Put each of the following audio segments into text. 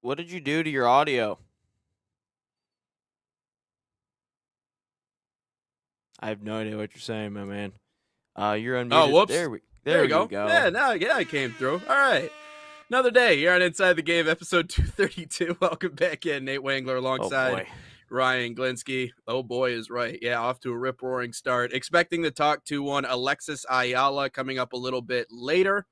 What did you do to your audio? I have no idea what you're saying, my man. You're Oh, unmuted. whoops. There There you you go. go. Yeah, now it came through. All right. Another day here on Inside the Game, episode 232. Welcome back in. Nate Wangler Oh alongside boy. Ryan Glinsky. Oh boy, is right. Yeah, off to a rip roaring start. Expecting to talk to one Alexis Ayala coming up a little bit later.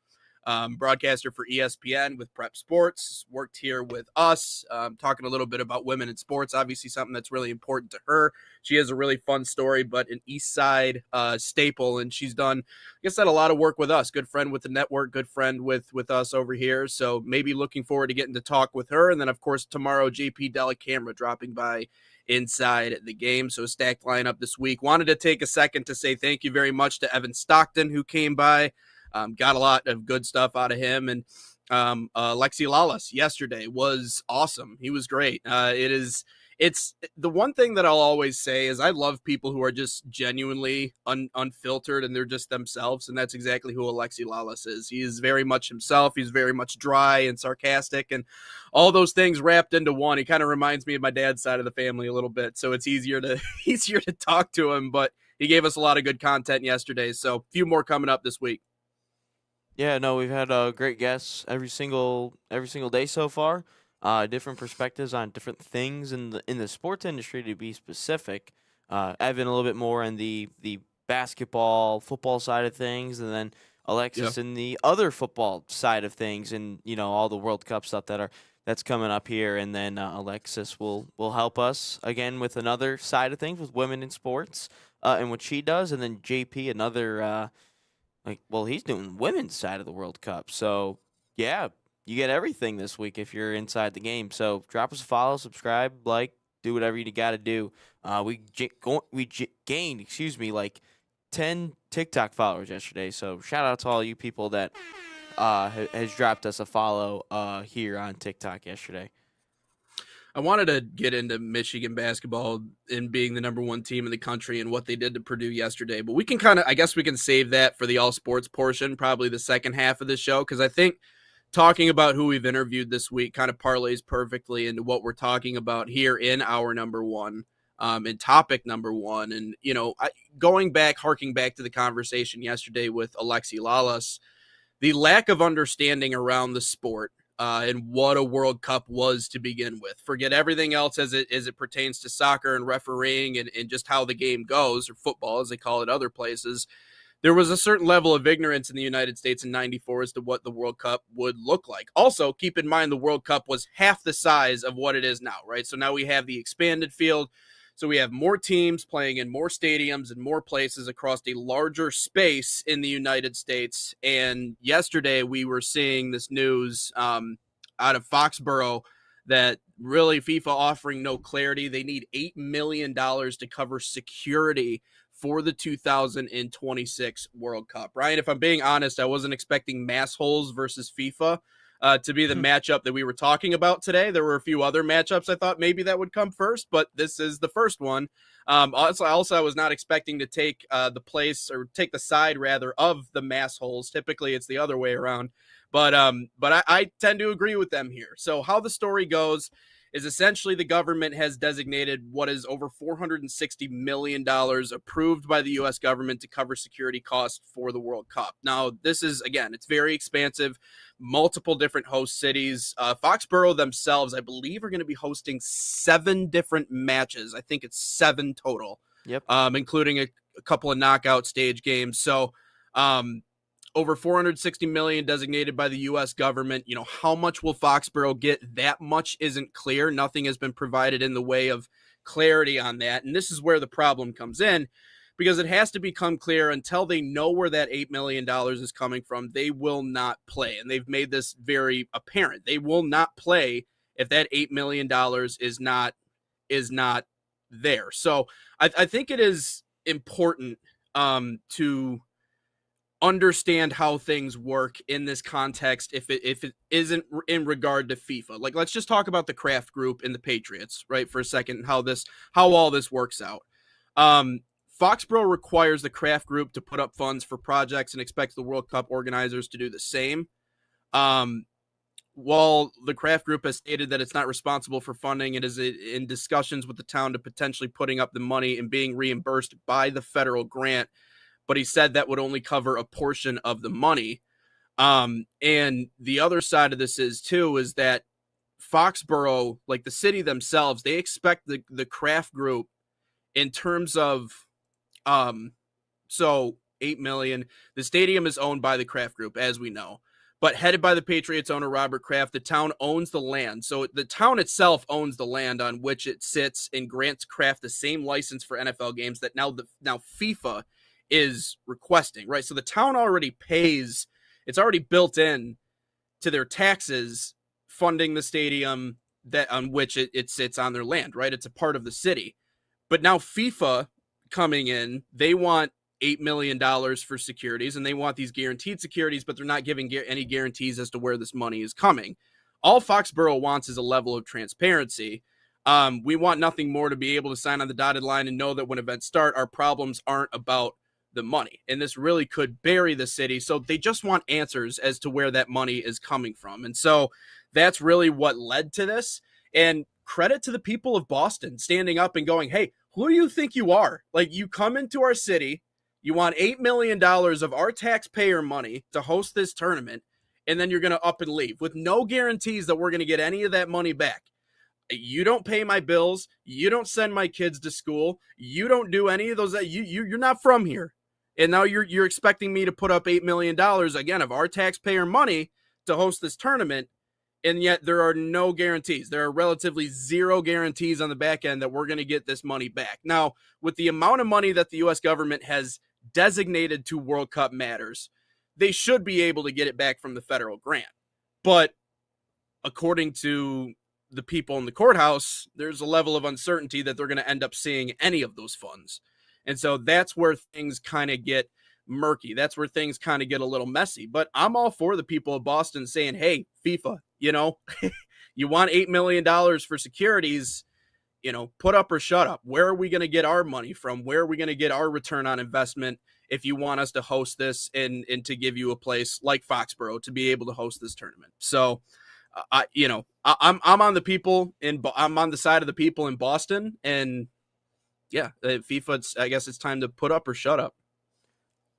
Broadcaster for ESPN with Prep Sports, worked here with us, talking a little bit about women in sports, obviously something that's really important to her. She has a really fun story, but an East Side staple, and she's done, I guess, that a lot of work with us. Good friend with the network, good friend with us over here. So maybe looking forward to getting to talk with her. And then, of course, tomorrow, JP Dellacamera dropping by inside the game. So stacked lineup this week. Wanted to take a second to say thank you very much to Evan Stockton, who came by. Got a lot of good stuff out of him. And Lexi Lawless yesterday was awesome. He was great. It's the one thing that I'll always say is I love people who are just genuinely unfiltered and they're just themselves. And that's exactly who Alexi Lawless is. He is very much himself. He's very much dry and sarcastic and all those things wrapped into one. He kind of reminds me of my dad's side of the family a little bit. So it's easier to easier to talk to him, but he gave us a lot of good content yesterday. So a few more coming up this week. Yeah, no, we've had great guests every single day so far. Different perspectives on different things in the sports industry, to be specific. Evan a little bit more on the basketball, football side of things, and then Yeah. Alexis in the other football side of things, and all the World Cup stuff that's coming up here. And then Alexis will help us again with another side of things with women in sports, and what she does, and then JP another. Well, he's doing women's side of the World Cup. So, yeah, you get everything this week if you're inside the game. So, drop us a follow, subscribe, like, do whatever you got to do. We gained, like 10 TikTok followers yesterday. So, shout out to all you people that has dropped us a follow here on TikTok yesterday. I wanted to get into Michigan basketball and being the number one team in the country and what they did to Purdue yesterday, but we can I guess we can save that for the all sports portion, probably the second half of the show, because I think talking about who we've interviewed this week kind of parlays perfectly into what we're talking about here in our number one, in topic number one. And, harking back to the conversation yesterday with Alexi Lalas, the lack of understanding around the sport and what a World Cup was to begin with. Forget everything else as it pertains to soccer and refereeing and just how the game goes, or football as they call it other places. There was a certain level of ignorance in the United States in 94 as to what the World Cup would look like. Also, keep in mind the World Cup was half the size of what it is now, right? So now we have the expanded field. So we have more teams playing in more stadiums and more places across a larger space in the United States. And yesterday we were seeing this news out of Foxborough that really FIFA offering no clarity. They need $8 million to cover security for the 2026 World Cup. Ryan, if I'm being honest, I wasn't expecting mass holes versus FIFA to be the matchup that we were talking about today. There were a few other matchups I thought maybe that would come first, but this is the first one. Also, I was not expecting to take the place, or take the side rather, of the mass holes. Typically, it's the other way around. But I tend to agree with them here. So how the story goes is essentially the government has designated what is over $460 million approved by the U.S. government to cover security costs for the World Cup. Now, this is, again, it's very expansive, multiple different host cities. Foxborough themselves, I believe, are going to be hosting 7 different matches. I think it's 7 total, Yep. including a couple of knockout stage games. So, over 460 million designated by the US government. How much will Foxborough get? That much isn't clear. Nothing has been provided in the way of clarity on that. And this is where the problem comes in, because it has to become clear. Until they know where that $8 million is coming from, they will not play. And they've made this very apparent. They will not play if that $8 million is not there. So I think it is important to understand how things work in this context, if it isn't in regard to FIFA. Like, let's just talk about the Kraft Group and the Patriots, right, for a second, how all this works out. Um Foxborough requires the Kraft Group to put up funds for projects and expects the World Cup organizers to do the same. Um while the Kraft Group has stated that it's not responsible for funding, it is in discussions with the town to potentially putting up the money and being reimbursed by the federal grant. But he said that would only cover a portion of the money. And the other side of this is that Foxborough, like the city themselves, they expect the Kraft Group in terms of, so 8 million. The stadium is owned by the Kraft Group, as we know, but headed by the Patriots owner Robert Kraft. The town owns the land, so the town itself owns the land on which it sits and grants Kraft the same license for NFL games that now FIFA is requesting. Right, so the town already pays; it's already built in to their taxes, funding the stadium that on which it sits on their land. Right, it's a part of the city, but now FIFA coming in, they want $8 million for securities, and they want these guaranteed securities, but they're not giving any guarantees as to where this money is coming. All Foxborough wants is a level of transparency. We want nothing more to be able to sign on the dotted line and know that when events start, our problems aren't about the money. And this really could bury the city. So they just want answers as to where that money is coming from. And so that's really what led to this. And credit to the people of Boston standing up and going, hey, who do you think you are? Like, you come into our city, you want $8 million of our taxpayer money to host this tournament, and then you're going to up and leave with no guarantees that we're going to get any of that money back. You don't pay my bills. You don't send my kids to school. You don't do any of those. You're not from here. And now you're expecting me to put up $8 million, again, of our taxpayer money to host this tournament. And yet there are no guarantees. There are relatively zero guarantees on the back end that we're going to get this money back. Now, with the amount of money that the U.S. government has designated to World Cup matters, they should be able to get it back from the federal grant. But according to the people in the courthouse, there's a level of uncertainty that they're going to end up seeing any of those funds. And so that's where things kind of get murky. That's where things kind of get a little messy. But I'm all for the people of Boston saying, hey, FIFA, you want $8 million for securities, put up or shut up. Where are we going to get our money from? Where are we going to get our return on investment if you want us to host this and to give you a place like Foxborough to be able to host this tournament? So, I'm on the people I'm on the side of the people in Boston, and yeah, FIFA, I guess it's time to put up or shut up.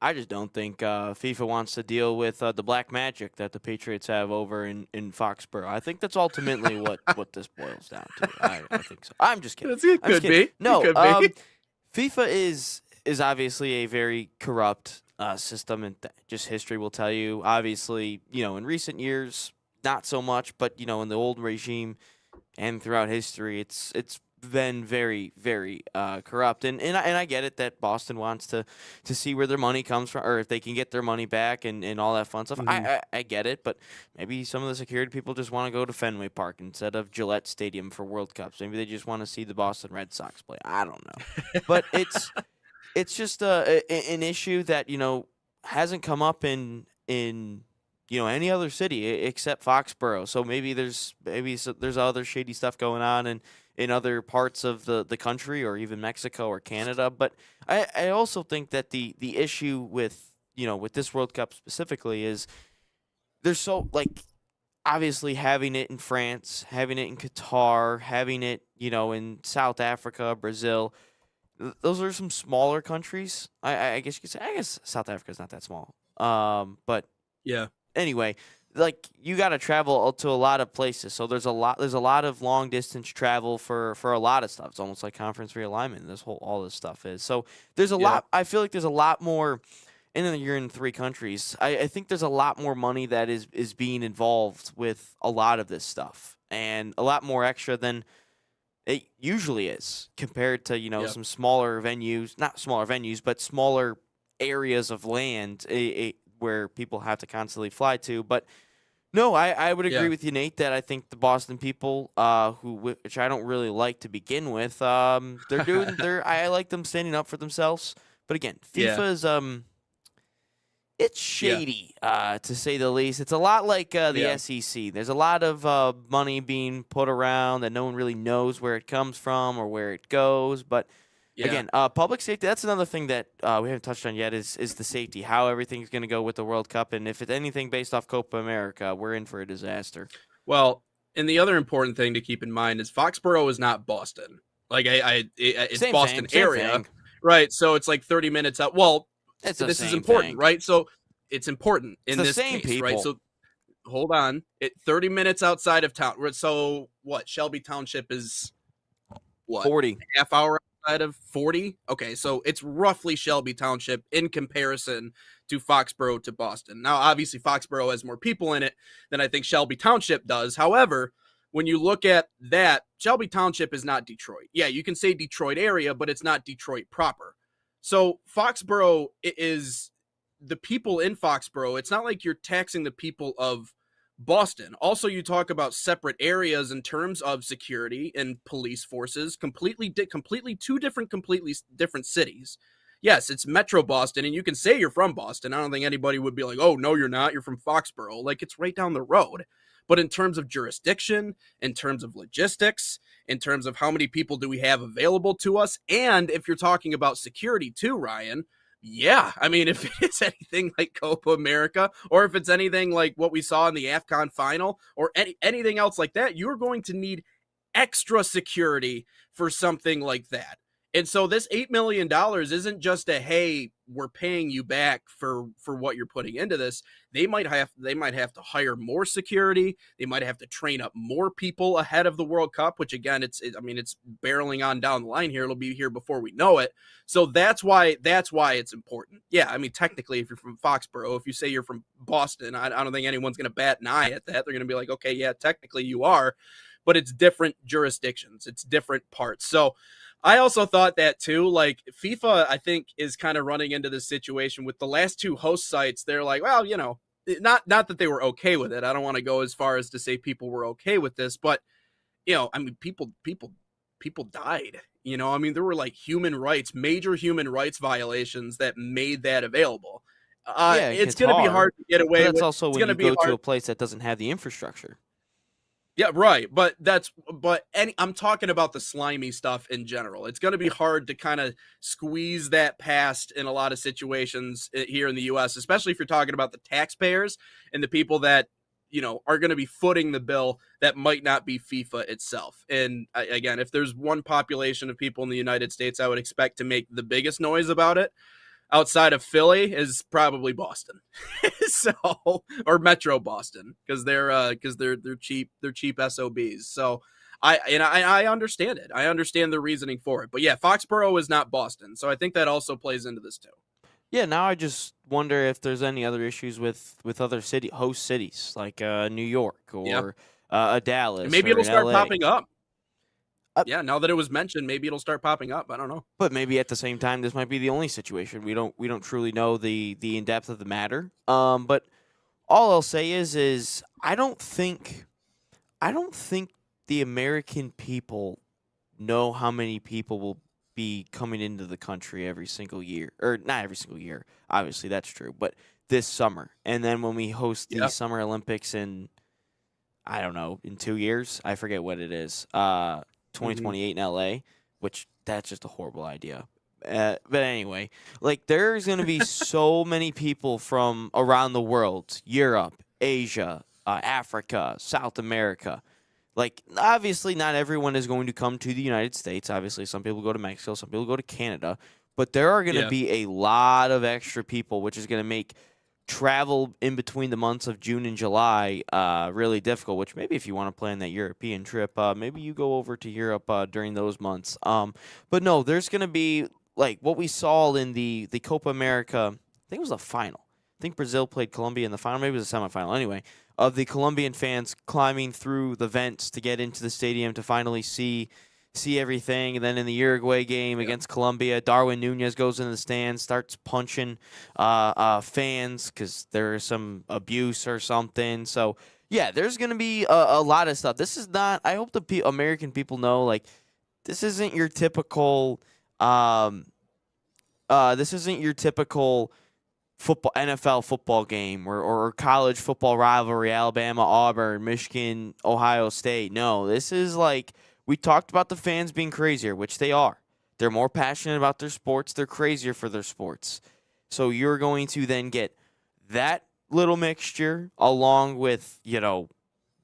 I just don't think FIFA wants to deal with the black magic that the Patriots have over in Foxborough. I think that's ultimately what this boils down to. I think so. I'm just kidding. It could be. No, it could be. FIFA is obviously a very corrupt system, and just history will tell you. Obviously, in recent years, not so much, but in the old regime and throughout history, it's been very, very corrupt, and I get it that Boston wants to see where their money comes from, or if they can get their money back and all that fun stuff. Mm-hmm. I get it, but maybe some of the security people just want to go to Fenway Park instead of Gillette Stadium for World Cups. Maybe they just want to see the Boston Red Sox play. I don't know, but it's just an issue that hasn't come up in any other city except Foxborough. So maybe there's other shady stuff going on in other parts of the country, or even Mexico or Canada. But I also think that the issue with this World Cup specifically is there's so, obviously having it in France, having it in Qatar, having it in South Africa, Brazil. Those are some smaller countries. I guess you could say. I guess South Africa is not that small. But yeah. Anyway, you got to travel to a lot of places, so there's a lot of long distance travel for a lot of stuff. It's almost like conference realignment. All this stuff is, so there's a lot. I feel like there's a lot more, and then you're in 3 countries. I think there's a lot more money that is being involved with a lot of this stuff, and a lot more extra than it usually is compared to some smaller venues, not smaller venues, but smaller areas of land. Where people have to constantly fly to. But no, I would agree with you, Nate, that I think the Boston people, which I don't really like to begin with, they're doing I like them standing up for themselves. But again, FIFA is it's shady, to say the least. It's a lot like the SEC. There's a lot of money being put around that no one really knows where it comes from or where it goes. But again, public safety, that's another thing that we haven't touched on yet is the safety, how everything's going to go with the World Cup. And if it's anything based off Copa America, we're in for a disaster. Well, and the other important thing to keep in mind is Foxborough is not Boston. Like it's Same Boston thing. Same area, thing. right? So it's like 30 minutes out. Well, It's the this is same important, thing. right? So it's important It's in the this same case, right? people. So hold on, 30 minutes outside of town. So what? Shelby Township is what? 40. Half hour outside of 40? Okay, so it's roughly Shelby Township in comparison to Foxborough to Boston. Now, obviously, Foxborough has more people in it than I think Shelby Township does. However, when you look at that, Shelby Township is not Detroit. Yeah, you can say Detroit area, but it's not Detroit proper. So Foxborough is the people in Foxborough. It's not like you're taxing the people of Boston. Also, you talk about separate areas in terms of security and police forces, completely completely different cities. Yes, it's Metro Boston, and you can say you're from Boston. I don't think anybody would be like, "Oh, no, you're not. You're from Foxborough." Like it's right down the road. But in terms of jurisdiction, in terms of logistics, in terms of how many people do we have available to us, and if you're talking about security too, Ryan, yeah, I mean, if it's anything like Copa America, or if it's anything like what we saw in the AFCON final, or anything else like that, you're going to need extra security for something like that. And so this $8 million isn't just a hey, we're paying you back for what you're putting into this. They might have to hire more security. They might have to train up more people ahead of the World Cup, which again, it's barreling on down the line here. It'll be here before we know it. So that's why it's important. Yeah, I mean, technically, if you're from Foxborough, if you say you're from Boston, I don't think anyone's going to bat an eye at that. They're going to be like, okay, yeah, technically you are, but it's different jurisdictions, it's different parts. So I also thought that too. Like FIFA, I think is kind of running into this situation with the last two host sites. They're like, well, not that they were okay with it. I don't want to go as far as to say people were okay with this, but I mean, people died. I mean, there were like major human rights violations that made that available. Yeah, It's it's going to be hard. hard to get But away that's with. also It's when going to you be go to hard. a place that doesn't have the infrastructure. Yeah, right. I'm talking about the slimy stuff in general. It's going to be hard to kind of squeeze that past in a lot of situations here in the US, especially if you're talking about the taxpayers and the people that, are going to be footing the bill that might not be FIFA itself. And again, if there's one population of people in the United States I would expect to make the biggest noise about it, outside of Philly, is probably Boston. So, or Metro Boston, because they're cheap SOBs. So I understand it. I understand the reasoning for it. But yeah, Foxborough is not Boston. So I think that also plays into this too. Yeah, now I just wonder if there's any other issues with other host cities like New York Yeah. or Dallas And maybe or it'll in start LA. popping up. Uh, Yeah, now that it was mentioned, maybe it'll start popping up. I don't know. But maybe at the same time, this might be the only situation. We don't truly know the in depth of the matter. But all I'll say is I don't think the American people know how many people will be coming into the country every single year, or not every single year. Obviously, that's true, but this summer, and then when we host the Yeah. Summer Olympics in, I don't know, in 2 years, I forget what it is, Mhm. 2028 in LA, which that's just a horrible idea. But anyway, like there's gonna be so many people from around the world, Europe, Asia, Africa, South America. Like obviously, not everyone is going to come to the United States. Obviously, some people go to Mexico, some people go to Canada, but there are going to Yeah. be a lot of extra people, which is going to make travel in between the months of June and July really difficult. Which maybe if you want to plan that European trip, maybe you go over to Europe during those months. But no, there's going to be like what we saw in the Copa America. I think it was the final. I think Brazil played Colombia in the final. Maybe it was a semifinal. Anyway, of the Colombian fans climbing through the vents to get into the stadium to finally see everything. And then in the Uruguay game Yeah. against Colombia, Darwin Nunez goes in the stands, starts punching fans because there is some abuse or something. So yeah, there's gonna be a lot of stuff. This is not. I hope the American people know like this isn't your typical. This isn't your typical NFL football game or college football rivalry, Alabama, Auburn, Michigan, Ohio State. No, this is like we talked about the fans being crazier, which they are. They're more passionate about their sports. They're crazier for their sports. So you're going to then get that little mixture along with,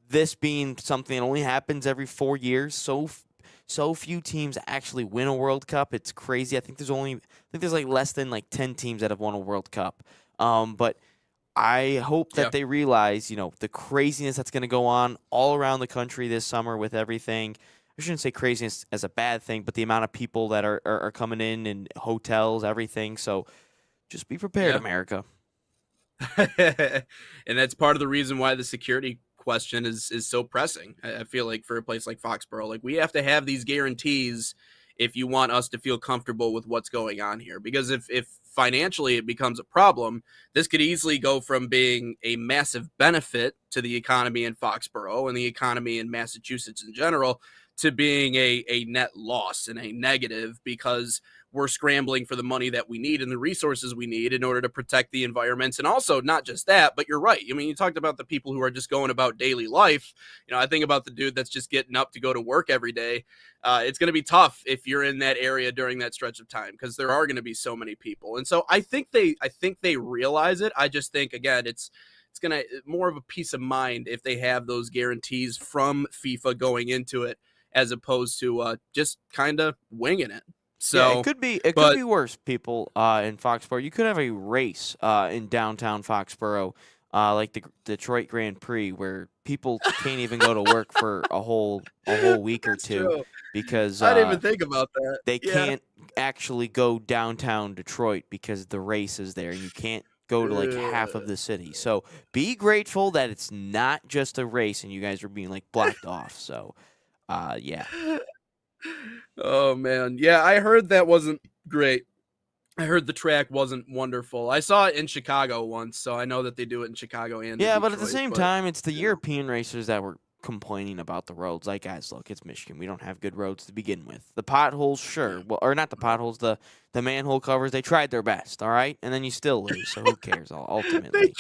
this being something that only happens every 4 years, so few teams actually win a World Cup. It's crazy. I think there's like less than like 10 teams that have won a World Cup. But I hope that they realize, the craziness that's going to go on all around the country this summer with everything. I shouldn't say craziness as a bad thing, but the amount of people that are coming in and hotels, everything. So just be prepared, America. And that's part of the reason why the security question is so pressing. I feel like for a place like Foxborough, like we have to have these guarantees if you want us to feel comfortable with what's going on here. Because if financially it becomes a problem, this could easily go from being a massive benefit to the economy in Foxborough and the economy in Massachusetts in general to being a net loss and a negative, because we're scrambling for the money that we need and the resources we need in order to protect the environments. And also not just that, but you're right. I mean, you talked about the people who are just going about daily life. I think about the dude that's just getting up to go to work every day. It's going to be tough if you're in that area during that stretch of time, because there are going to be so many people. And so I think they realize it. I just think, again, it's going to more of a peace of mind if they have those guarantees from FIFA going into it, as opposed to just kind of winging it. So it could be worse, people, in Foxborough. You could have a race in downtown Foxborough, like the Detroit Grand Prix, where people can't even go to work for a whole week or two. True. Because I didn't even think about that. They can't actually go downtown Detroit because the race is there. You can't go to like half of the city. So be grateful that it's not just a race and you guys are being like blocked off. So yeah. Oh man. Yeah, I heard that wasn't great. I heard the track wasn't wonderful. I saw it in Chicago once, so I know that they do it in Chicago and yeah, in but at the Detroit, same time, it's the European racers that were complaining about the roads. Like, guys, look, it's Michigan. We don't have good roads to begin with. The potholes, sure. Well, or not the potholes, the manhole covers, they tried their best, all right? And then you still lose, so who cares ultimately?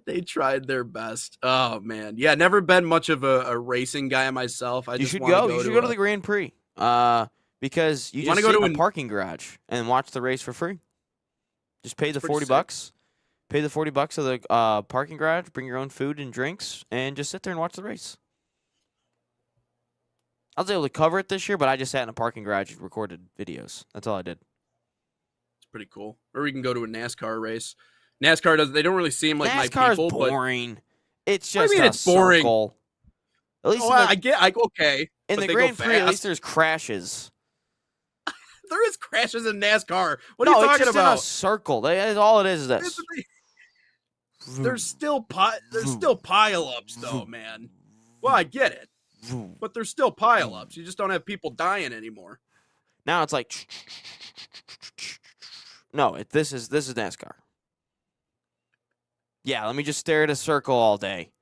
They tried their best. Oh, man. Yeah, never been much of a racing guy myself. You should go to the Grand Prix because you just sit in a parking garage and watch the race for free. Just pay the $40. Pay the $40 of the parking garage, bring your own food and drinks, and just sit there and watch the race. I was able to cover it this year, but I just sat in a parking garage and recorded videos. That's all I did. It's pretty cool. Or we can go to a NASCAR race. NASCAR don't really seem like my people. NASCAR's boring. It's just it's boring. Circle. At least okay. In the Grand Prix, at least there's crashes. There is crashes in NASCAR. What are you talking it's just about? In a circle. That's all it is. This. There's still pile-ups, though, man. Well, I get it, but there's still pile-ups. You just don't have people dying anymore. Now it's like, no, this is NASCAR. Yeah, let me just stare at a circle all day.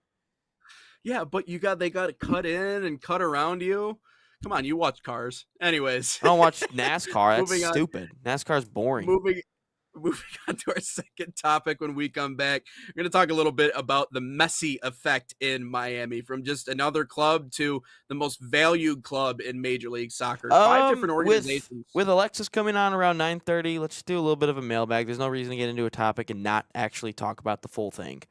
Yeah, but they got to cut in and cut around you. Come on, you watch cars. Anyways. I don't watch NASCAR. That's stupid. NASCAR's boring. Moving on to our second topic when we come back. We're going to talk a little bit about the Messi effect in Miami, from just another club to the most valued club in Major League Soccer. 5 different organizations. With Alexis coming on around 9:30, let's do a little bit of a mailbag. There's no reason to get into a topic and not actually talk about the full thing.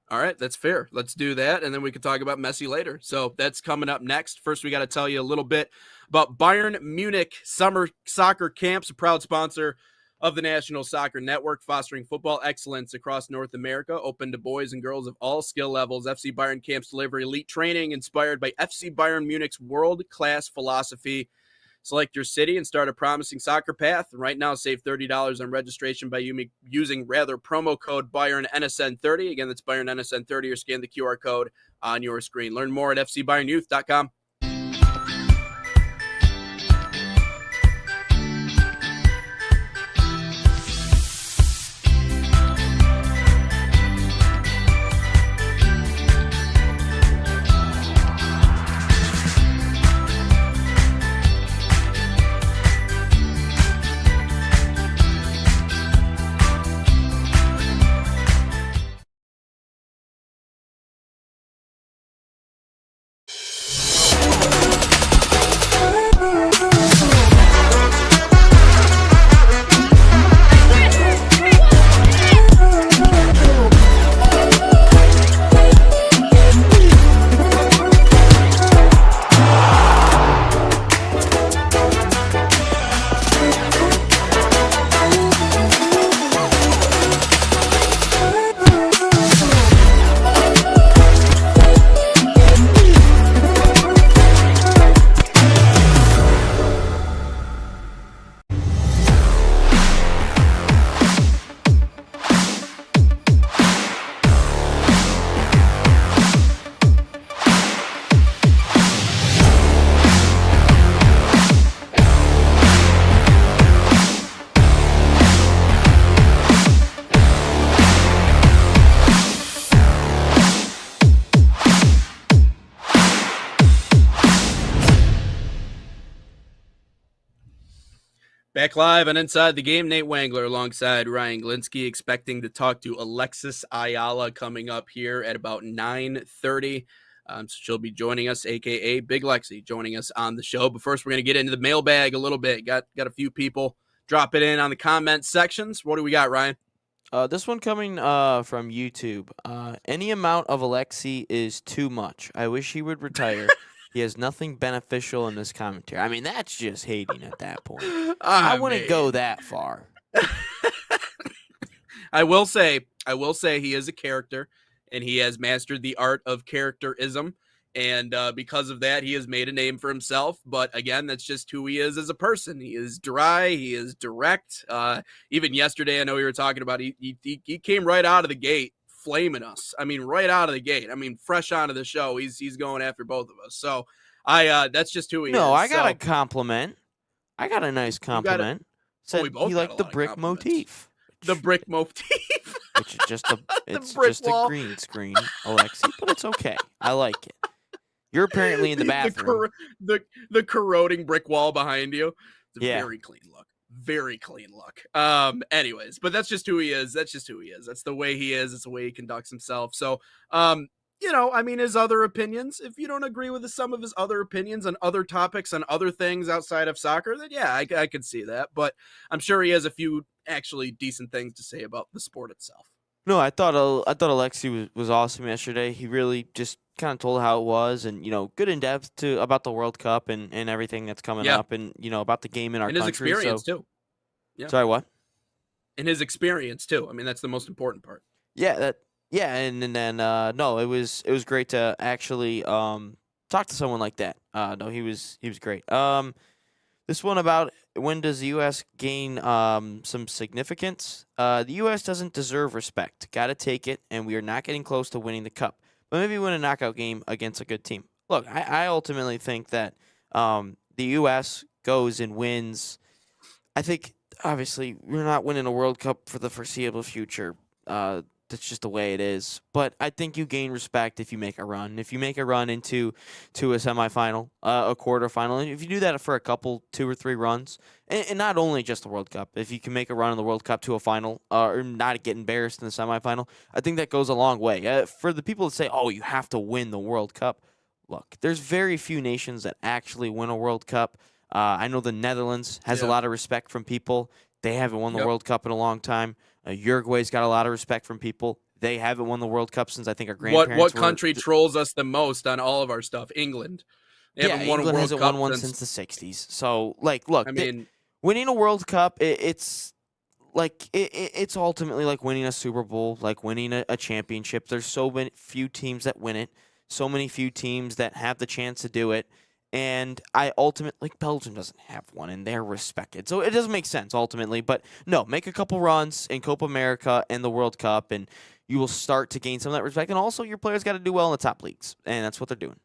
All right, that's fair. Let's do that, and then we can talk about Messi later. So that's coming up next. First, we got to tell you a little bit about Bayern Munich Summer Soccer Camps, a proud sponsor of the National Soccer Network, fostering football excellence across North America, open to boys and girls of all skill levels. FC Bayern Camps deliver elite training inspired by FC Bayern Munich's world-class philosophy. Select your city and start a promising soccer path. Right now, save $30 on registration by using promo code Bayern NSN30. Again, that's Bayern NSN30, or scan the QR code on your screen. Learn more at fcbayernyouth.com. Back live and inside the game, Nate Wangler alongside Ryan Glinsky, expecting to talk to Alexis Ayala coming up here at about 9:30. So she'll be joining us, aka Big Lexi, joining us on the show. But first, we're going to get into the mailbag a little bit. Got a few people drop it in on the comment sections. What do we got, Ryan? This one coming from YouTube. Any amount of Alexi is too much. I wish he would retire. He has nothing beneficial in this commentary. I mean, that's just hating at that point. I wouldn't go that far. I will say he is a character, and he has mastered the art of characterism. And because of that, he has made a name for himself. But again, that's just who he is as a person. He is dry. He is direct. Even yesterday, I know we were talking about, he came right out of the gate flaming us. I mean, right out of the gate. I mean, fresh onto the show, he's going after both of us. So that's just who he is. No, I got a compliment. I got a nice compliment. Said we both he got liked a the lot of brick motif. The brick motif. Which is just a wall. a green screen, Alexi, but it's okay. I like it. You're apparently in the bathroom. The corroding brick wall behind you. It's a very clean look. Very clean look. Anyways, but that's just who he is. That's just who he is. That's the way he is. It's the way he conducts himself. So, I mean, his other opinions, if you don't agree with some of his other opinions on other topics, on other things outside of soccer, then yeah, I could see that. But I'm sure he has a few actually decent things to say about the sport itself. No, I thought Alexi was awesome yesterday. He really just kind of told how it was, and good in depth about the World Cup and everything that's coming up, and about the game in our country. And his experience too. Yeah. Sorry, what? And his experience too. I mean, that's the most important part. Yeah, and then no, it was great to actually talk to someone like that. No, he was great. This one about when does the U.S. gain some significance? The U.S. doesn't deserve respect. Got to take it, and we are not getting close to winning the cup. But maybe win a knockout game against a good team. Look, I ultimately think that the U.S. goes and wins. I think, obviously, we're not winning a World Cup for the foreseeable future. That's just the way it is. But I think you gain respect if you make a run. If you make a run into a semifinal, a quarterfinal, and if you do that for a couple, 2 or 3 runs, and not only just the World Cup, if you can make a run in the World Cup to a final or not get embarrassed in the semifinal, I think that goes a long way. For the people that say, oh, you have to win the World Cup, look, there's very few nations that actually win a World Cup. I know the Netherlands has a lot of respect from people. They haven't won the World Cup in a long time. Uruguay's got a lot of respect from people. They haven't won the World Cup since I think our grandparents. What country trolls us the most on all of our stuff? England. England hasn't won one since the '60s. So, look, I mean, winning a World Cup, it's ultimately like winning a Super Bowl, like winning a championship. There's so few teams that win it, so many few teams that have the chance to do it. And I ultimately, Belgium doesn't have one, and they're respected. So it doesn't make sense, ultimately. But no, make a couple runs in Copa America and the World Cup, and you will start to gain some of that respect. And also, your players got to do well in the top leagues, and that's what they're doing.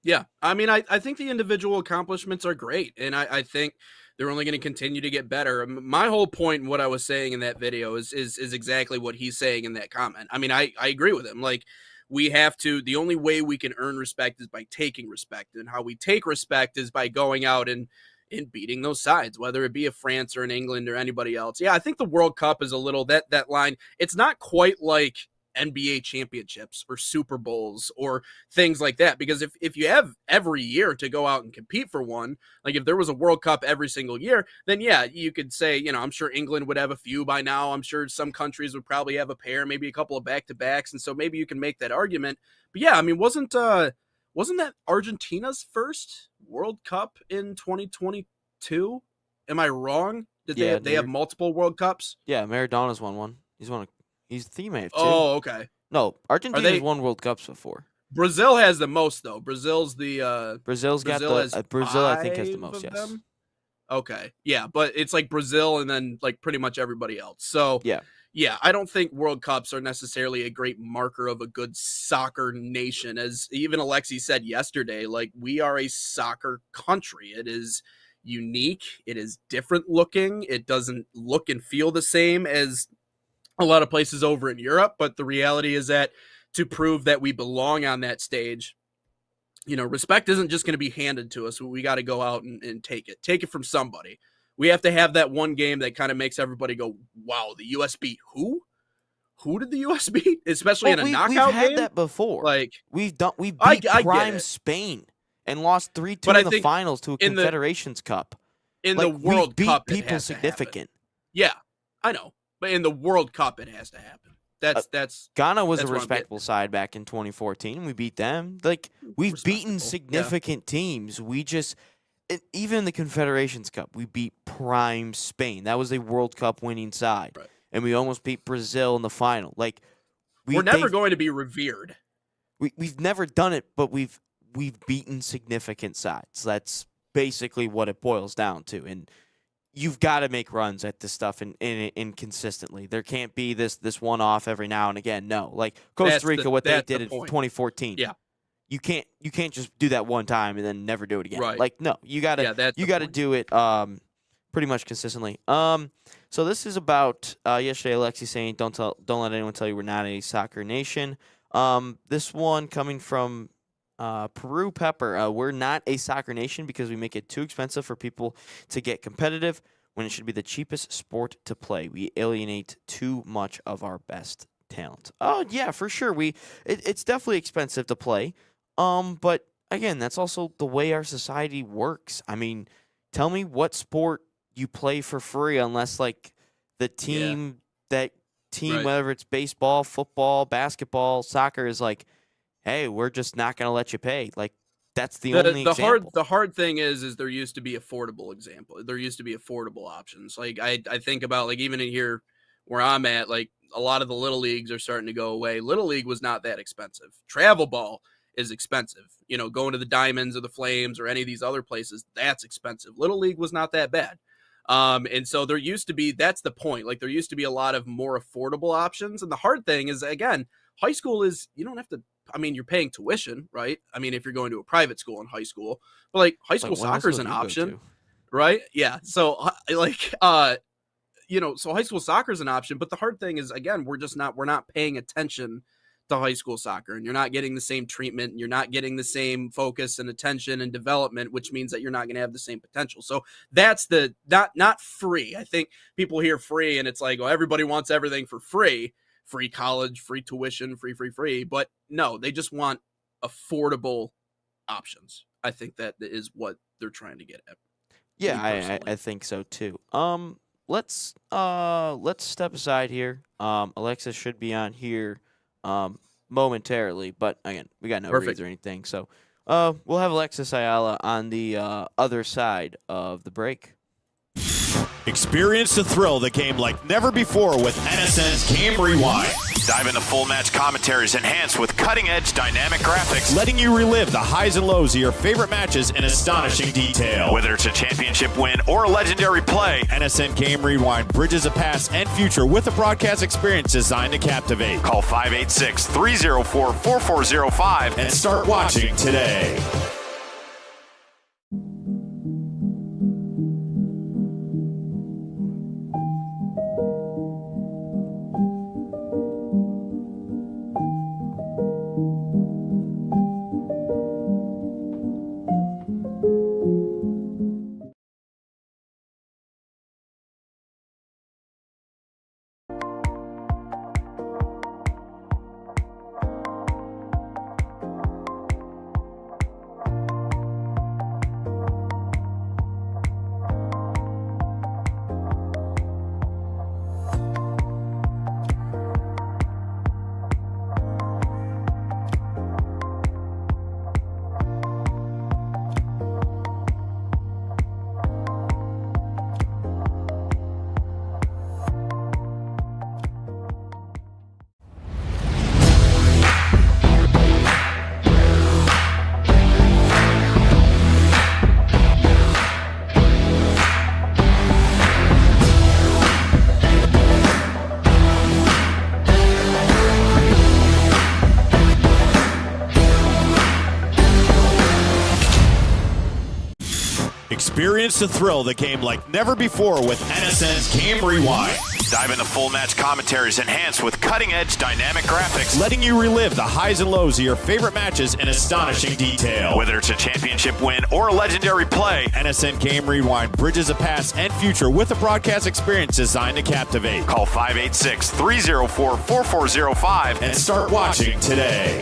Yeah, I mean, I think the individual accomplishments are great, and I think they're only going to continue to get better. My whole point in what I was saying in that video is exactly what he's saying in that comment. I mean, I agree with him. We have to, the only way we can earn respect is by taking respect. And how we take respect is by going out and beating those sides, whether it be a France or an England or anybody else. Yeah, I think the World Cup is a little, that line, it's not quite like NBA championships or Super Bowls or things like that. Because if you have every year to go out and compete for one, like if there was a World Cup every single year, then yeah, you could say, I'm sure England would have a few by now. I'm sure some countries would probably have a pair, maybe a couple of back-to-backs. And so maybe you can make that argument. But yeah, I mean, wasn't that Argentina's first World Cup in 2022? Am I wrong? Did they have multiple World Cups? Yeah, Maradona's won one. He's the teammate too. Oh, okay. No, Argentina's won World Cups before. Brazil has the most though. Brazil's got the Brazil. I think has the most. Yes. Them? Okay. Yeah, but it's like Brazil and then like pretty much everybody else. So yeah. I don't think World Cups are necessarily a great marker of a good soccer nation. As even Alexi said yesterday, like we are a soccer country. It is unique. It is different looking. It doesn't look and feel the same as a lot of places over in Europe, but the reality is that to prove that we belong on that stage, respect isn't just going to be handed to us. We got to go out and take it from somebody, We have to have that one game that kind of makes everybody go, wow, the US beat who? Who did the US beat? Especially in a knockout we've had game? that before. Like, we beat I get prime it. Spain and lost 3-2 But I in the think finals to a in the- Confederations Cup. in Like, the World we beat Cup, it people has to happen. significant. Yeah, I know. But in the World Cup, it has to happen. That's Ghana was that's a where I'm getting respectable side back in 2014. We beat them. Like, we've beaten Respectable, significant teams. We just even in the Confederations Cup, we beat prime Spain. That was a World Cup winning side, Right. and we almost beat Brazil in the final. Like, we're never going to be revered. We've never done it, but we've beaten significant sides. That's basically what it boils down to. And you've got to make runs at this stuff and consistently. There can't be this one off every now and again. No, like Costa Rica, what they did in 2014. Yeah, you can't just do that one time and then never do it again. Right. Like, no, you gotta do it pretty much consistently. So this is about yesterday. Alexi saying, don't let anyone tell you we're not a soccer nation. This one coming from Peru Pepper. We're not a soccer nation because we make it too expensive for people to get competitive when it should be the cheapest sport to play. We alienate too much of our best talent. Oh yeah, for sure. It's definitely expensive to play. But again, that's also the way our society works. I mean, tell me what sport you play for free unless like the team Right. whether it's baseball, football, basketball, soccer is like, hey, we're just not going to let you pay. Like, that's the only example. The hard thing is there used to be affordable options. Like I think about like even in here where I'm at, like a lot of the little leagues are starting to go away. Little league was not that expensive. Travel ball is expensive. You know, going to the Diamonds or the Flames or any of these other places, that's expensive. Little league was not that bad. And so there used to be, that's the point. Like there used to be a lot of more affordable options. And the hard thing is, again, high school is, you don't have to, I mean, you're paying tuition, right? I mean, if you're going to a private school in high school, but like high school soccer is an option, right? Yeah. So like, you know, so high school soccer is an option, but the hard thing is, again, we're not paying attention to high school soccer, and you're not getting the same treatment, and you're not getting the same focus and attention and development, which means that you're not going to have the same potential. So that's the not free. I think people hear free and it's like, oh, everybody wants everything for free college, free tuition, free. But no, they just want affordable options. I think that is what they're trying to get at. Yeah, I think so too. Let's step aside here. Alexis should be on here momentarily, but again, we got no reads or anything. So we'll have Alexis Ayala on the other side of the break. Experience the thrill of the game like never before with NSN's Game Rewind. Dive into full match commentaries enhanced with cutting-edge dynamic graphics, letting you relive the highs and lows of your favorite matches in astonishing detail. Whether it's a championship win or a legendary play, NSN Game Rewind bridges the past and future with a broadcast experience designed to captivate. Call 586-304-4405 and start watching today. Experience the thrill of the game like never before with NSN's Game Rewind. Dive into full match commentaries enhanced with cutting-edge dynamic graphics, letting you relive the highs and lows of your favorite matches in astonishing detail. Whether it's a championship win or a legendary play, NSN Game Rewind bridges the past and future with a broadcast experience designed to captivate. Call 586-304-4405 and start watching today.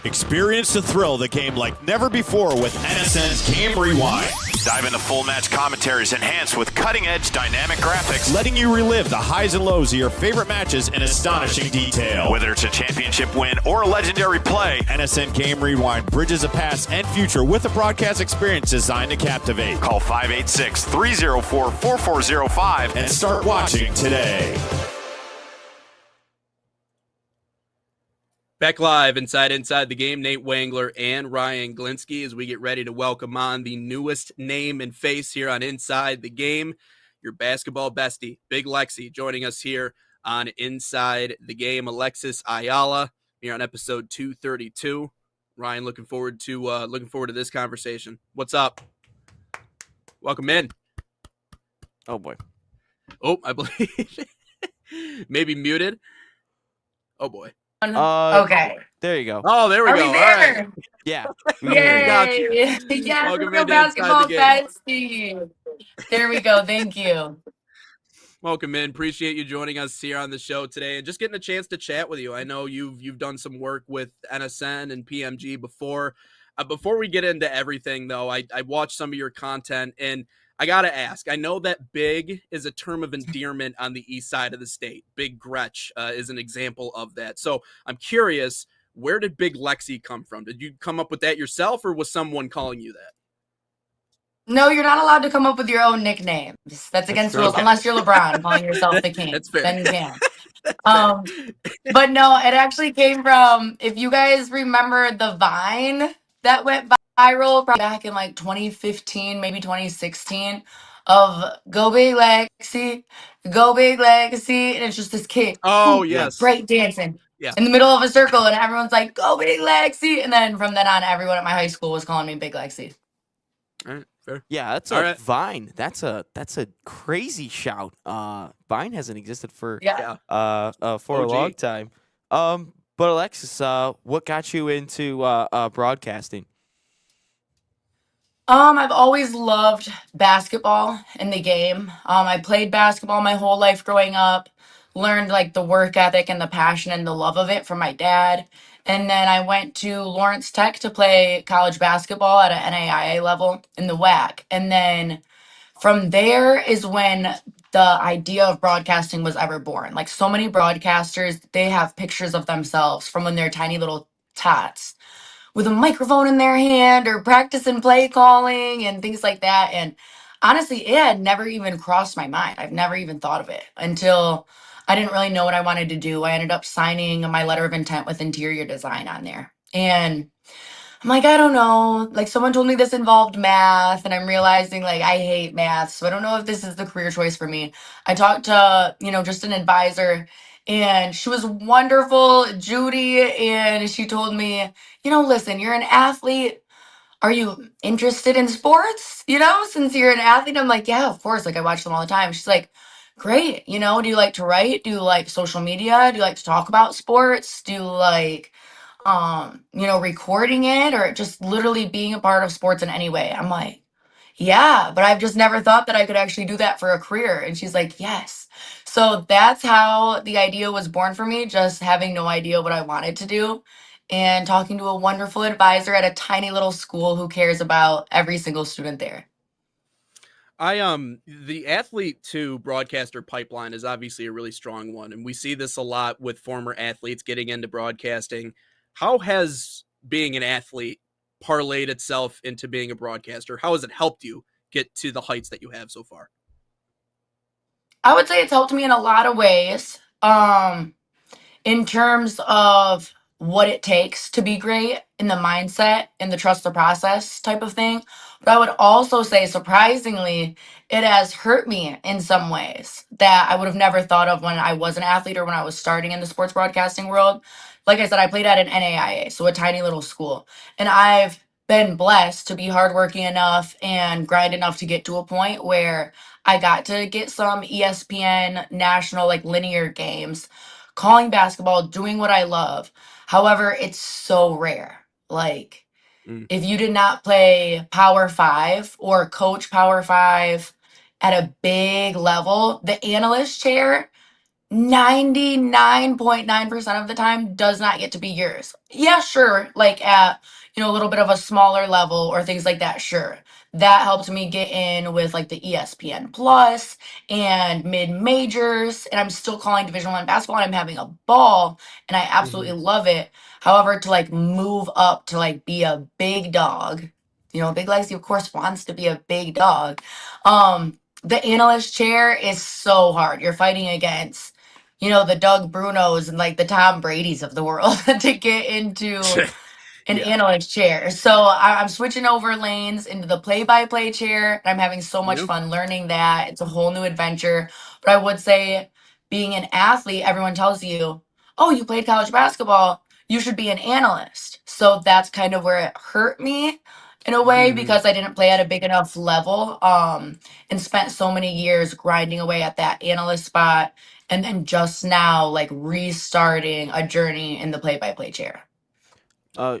Experience the thrill of the game like never before with NSN's Game Rewind. Dive into full match commentaries enhanced with cutting-edge dynamic graphics, letting you relive the highs and lows of your favorite matches in astonishing detail. Whether it's a championship win or a legendary play, NSN Game Rewind bridges the past and future with a broadcast experience designed to captivate. Call 586-304-4405 and start watching today. Back live inside the Game, Nate Wangler and Ryan Glinsky as we get ready to welcome on the newest name and face here on Inside the Game, your basketball bestie, Big Lexi, joining us here on Inside the Game. Alexis Ayala here on episode 232. Ryan, looking forward to this conversation. What's up? Welcome in. Oh boy. Oh, I believe maybe muted. Oh boy. Okay. There you go. Oh, there we Are go. we All there? right. Yeah. Got you. Yay! Yes, Welcome real into Inside basketball the Game. bestie. There we go. Thank you. Welcome in. Appreciate you joining us here on the show today and just getting a chance to chat with you. I know you've done some work with NSN and PMG before. Before we get into everything, though, I watched some of your content, and I got to ask, I know that big is a term of endearment on the east side of the state. Big Gretch is an example of that. So I'm curious, where did Big Lexi come from? Did you come up with that yourself, or was someone calling you that? No, you're not allowed to come up with your own nicknames. That's against fair. rules, Okay. unless you're LeBron calling yourself the king. That's fair. Then you can. But no, it actually came from, if you guys remember the Vine that went viral probably back in like 2015, maybe 2016, of Go Big Lexi, Go Big Lexi, and it's just this kid. Oh, who, yes. break dancing. Yeah. In the middle of a circle, and everyone's like, Go Big Lexi. And then from then on, everyone at my high school was calling me Big Lexi. All right, fair. Yeah, that's All a right. Vine. That's a crazy shout. Vine hasn't existed for Yeah. for a OG. long time. But Alexis, what got you into broadcasting? I've always loved basketball and the game. I played basketball my whole life growing up, learned like the work ethic and the passion and the love of it from my dad. And then I went to Lawrence Tech to play college basketball at an NAIA level in the WAC. And then from there is when the idea of broadcasting was ever born. Like so many broadcasters, they have pictures of themselves from when they're tiny little tots with a microphone in their hand or practicing play calling and things like that. And honestly, it had never even crossed my mind. I've never even thought of it until I didn't really know what I wanted to do. I ended up signing my letter of intent with interior design on there. And I'm like, I don't know. Like someone told me this involved math, and I'm realizing like I hate math. So I don't know if this is the career choice for me. I talked to, just an advisor, and she was wonderful, Judy, and she told me, listen, you're an athlete. are you interested in sports? You know, since you're an athlete? I'm like, yeah, of course. Like, I watch them all the time. She's like, great. You know, do you like to write? Do you like social media? Do you like to talk about sports? Do you like, recording it or just literally being a part of sports in any way? I'm like, yeah, but I've just never thought that I could actually do that for a career. And she's like, yes. So that's how the idea was born for me, just having no idea what I wanted to do and talking to a wonderful advisor at a tiny little school who cares about every single student there. The athlete to broadcaster pipeline is obviously a really strong one, and we see this a lot with former athletes getting into broadcasting. How has being an athlete parlayed itself into being a broadcaster? How has it helped you get to the heights that you have so far? I would say it's helped me in a lot of ways. In terms of what it takes to be great in the mindset and the trust the process type of thing. But I would also say, surprisingly, it has hurt me in some ways that I would have never thought of when I was an athlete or when I was starting in the sports broadcasting world. Like I said, I played at an NAIA, so a tiny little school. And I've been blessed to be hardworking enough and grind enough to get to a point where I got to get some ESPN national like linear games calling basketball, doing what I love. However, it's so rare. Like, Mm. if you did not play Power Five or coach Power Five at a big level, the analyst chair 99.9% of the time does not get to be yours. Yeah, sure. Like at, a little bit of a smaller level or things like that, sure. That helped me get in with like the ESPN Plus and mid majors, and I'm still calling Division One basketball and I'm having a ball and I absolutely Mhm. love it. However, to like move up to like be a big dog, Big Legacy of course wants to be a big dog. The analyst chair is so hard. You're fighting against the Doug Brunos and like the Tom Brady's of the world to get into an Yeah. analyst chair. So I'm switching over lanes into the play-by-play chair, and I'm having so much Yeah. fun learning that. It's a whole new adventure. But I would say, being an athlete, everyone tells you, "Oh, you played college basketball. You should be an analyst." So that's kind of where it hurt me in a way Mhm. because I didn't play at a big enough level, and spent so many years grinding away at that analyst spot, and then just now, like restarting a journey in the play-by-play chair.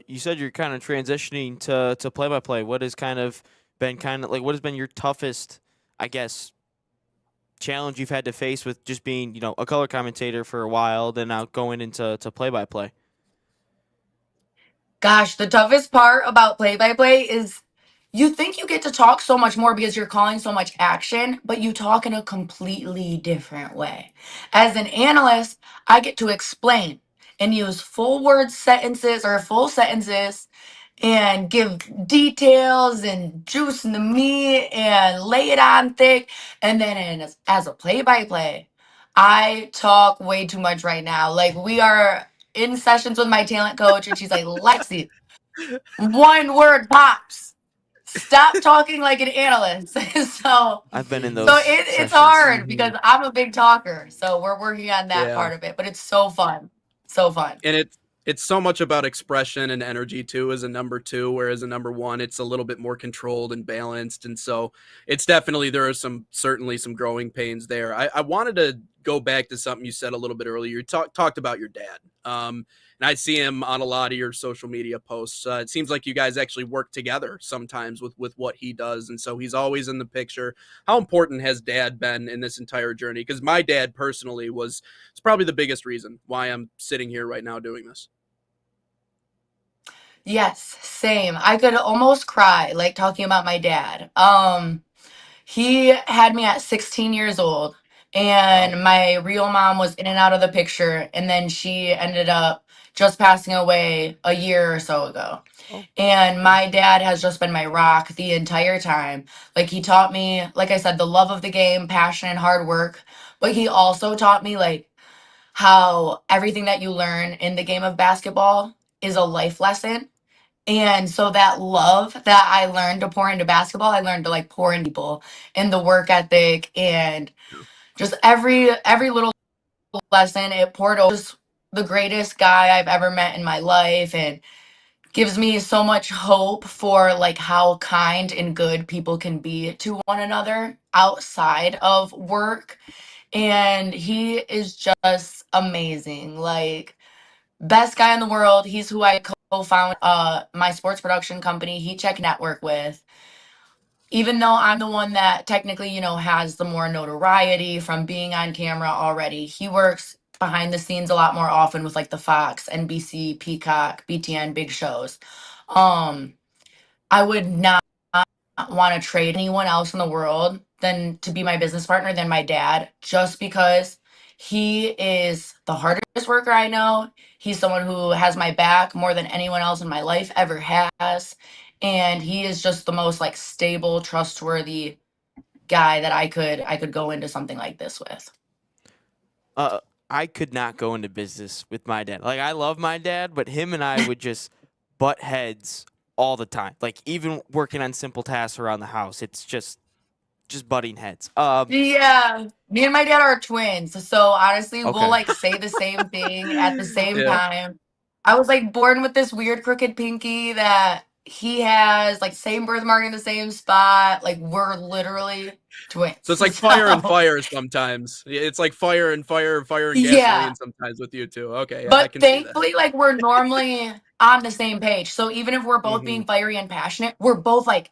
You said you're kind of transitioning to play by play. What has what has been your toughest, I guess, challenge you've had to face with just being, a color commentator for a while, then now going into to play by play? Gosh, the toughest part about play by play is you think you get to talk so much more because you're calling so much action, but you talk in a completely different way. As an analyst, I get to explain and use full word sentences or full sentences and give details and juice in the meat and lay it on thick. And then as a play by play, I talk way too much right now. Like, we are in sessions with my talent coach, and she's like, Lexi, one word pops. Stop talking like an analyst. so I've been in so those it's sessions. hard Mhm. because I'm a big talker. So we're working on that Yeah. part of it, but it's so fun. So fun. And it's so much about expression and energy too as a number two, whereas a number one, it's a little bit more controlled and balanced. And so it's definitely, there are certainly some growing pains there. I wanted to go back to something you said a little bit earlier. You talked about your dad. And I see him on a lot of your social media posts. It seems like you guys actually work together sometimes with what he does. And so he's always in the picture. How important has dad been in this entire journey? Because my dad personally it's probably the biggest reason why I'm sitting here right now doing this. Yes, same. I could almost cry like talking about my dad. He had me at 16 years old, Wow. and my real mom was in and out of the picture, and then she ended up just passing away a year or so ago. Oh, And okay. my dad has just been my rock the entire time. Like, he taught me, like I said, the love of the game, passion, and hard work. But he also taught me like how everything that you learn in the game of basketball is a life lesson. And so that love that I learned to pour into basketball, I learned to like pour into people and the work ethic and just every little lesson it poured over. Just the greatest guy I've ever met in my life, and gives me so much hope for like how kind and good people can be to one another outside of work. And he is just amazing. Like, best guy in the world. He's who I co-found my sports production company, Heat Check Network, with. Even though I'm the one that technically, has the more notoriety from being on camera already, he works behind the scenes a lot more often with like the Fox, NBC, Peacock, BTN big shows. Um, I would not want to trade anyone else in the world than to be my business partner than my dad, just because he is the hardest worker I know. He's someone who has my back more than anyone else in my life ever has. And he is just the most like stable, trustworthy guy that I could go into something like this with. I could not go into business with my dad. Like, I love my dad, but him and I would just butt heads all the time. Like, even working on simple tasks around the house, it's just butting heads. Yeah, me and my dad are twins, so honestly, we'll Okay. like say the same thing at the same Yeah. time. I was like born with this weird crooked pinky that he has, like same birthmark in the same spot. Like we're literally twins. So it's like fire and So, fire sometimes. It's like fire and fire and fire and yeah, gasoline sometimes with you too. Okay, yeah, I but can see that. thankfully, like we're normally on the same page. So even if we're both being fiery and passionate, we're both like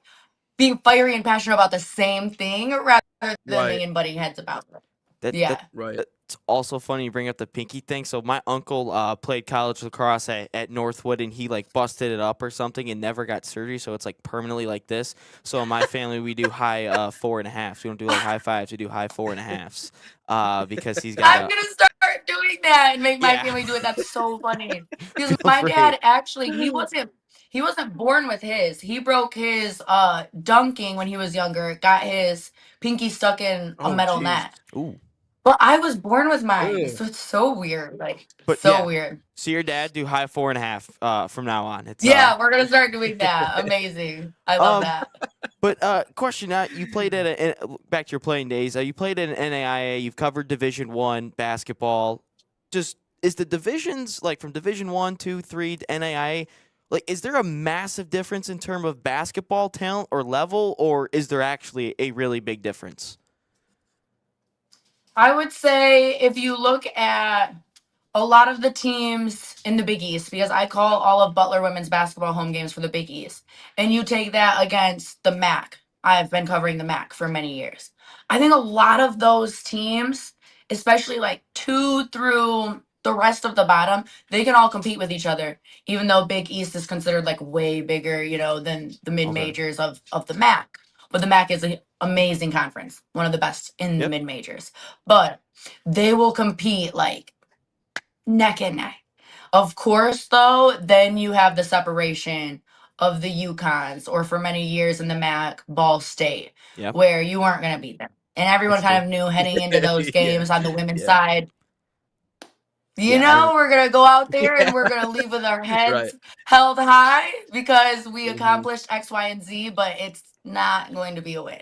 being fiery and passionate about the same thing rather than Right, being butting heads about it. That Yeah. right. It's also funny you bring up the pinky thing. So my uncle played college lacrosse at Northwood, and he like busted it up or something and never got surgery. So it's like permanently like this. So in my family, we do high 4.5s. We don't do like high fives. We do high 4.5s because he's got I'm gonna start doing that and make my Yeah. family do it. That's so funny. Because Feel my free. dad actually he wasn't born with his. He broke his dunking when he was younger, got his pinky stuck in a Oh, metal jeez. net. Ooh. But I was born with mine, Ew. so it's so weird. Like But so yeah. weird. So your dad do high 4.5 from now on. It's Yeah, we're gonna start doing that. Amazing. I love Um, that. But question: you played back to your playing days. You played at an NAIA. You've covered Division I basketball. Just is the divisions like from Division I, II, III to NAIA? Like, is there a massive difference in terms of basketball talent or level, or is there actually a really big difference? I would say if you look at a lot of the teams in the Big East, because I call all of Butler women's basketball home games for the Big East, and you take that against the MAC. I've been covering the MAC for many years. I think a lot of those teams, especially like 2 through the rest of the bottom, they can all compete with each other, even though Big East is considered like way bigger, than the mid majors of the MAC. But the MAC is an amazing conference, one of the best in the Yep. mid majors. But they will compete like neck and neck. Of course, though, then you have the separation of the Yukons, or for many years in the MAC, Ball State, Yep. where you weren't going to beat them. And everyone That's kind true. of knew heading into those Yeah, games on the women's yeah. side, Yeah, we're going to go out there and we're going to leave with our Right. heads held high because we Mhm. accomplished X, Y, and Z, but it's not going to be a win.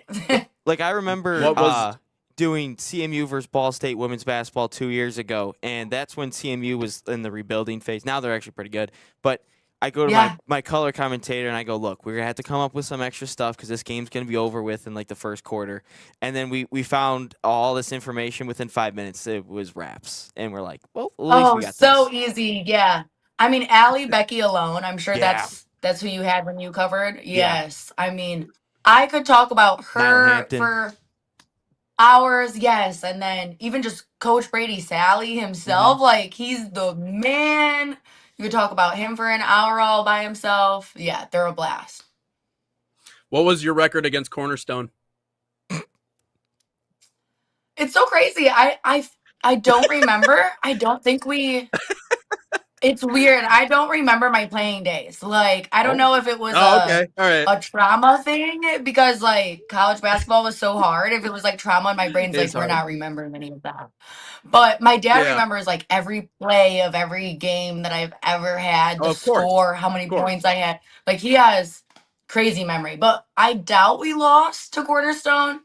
Like, I remember What was doing CMU versus Ball State women's basketball 2 years ago, and that's when CMU was in the rebuilding phase. Now they're actually pretty good. But I go to Yeah. my color commentator, and I go, look, we're going to have to come up with some extra stuff because this game's going to be over with in, like, the first quarter. And then we found all this information within 5 minutes. It was wraps. And we're like, well, at least Oh, we got so this. easy. Yeah. I mean, Allie, Becky alone, I'm sure Yeah. that's who you had when you covered. Yeah. Yes. I mean, I could talk about Nyla her Hampton. for hours. Yes. And then even just Coach Brady Sally himself, like he's the man. You could talk about him for an hour all by himself. Yeah, they're a blast. what was your record against Cornerstone? It's so crazy. I don't remember. I don't think we It's weird. I don't remember my playing days. Like, I don't know if it was Oh, okay. All right. a trauma thing because like college basketball was so hard. If it was like trauma and my brain's like, It's we're hard. not remembering any of that. But my dad Yeah. remembers like every play of every game that I've ever had, the Oh, of course. score, how many Of course. points I had. Like he has crazy memory. But I doubt we lost to Cornerstone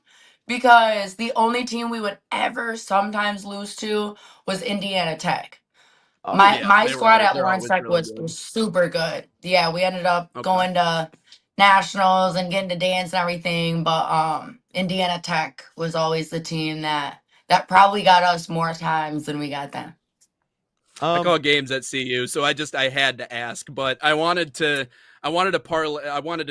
because the only team we would ever sometimes lose to was Indiana Tech. Oh, My Yeah, my they were squad always, at they're Lawrence always Tech really was good. super good. Yeah, we ended up Okay. going to nationals and getting to dance and everything, but Indiana Tech was always the team that probably got us more times than we got them. I um, call games at CU, so I had to ask, but I wanted to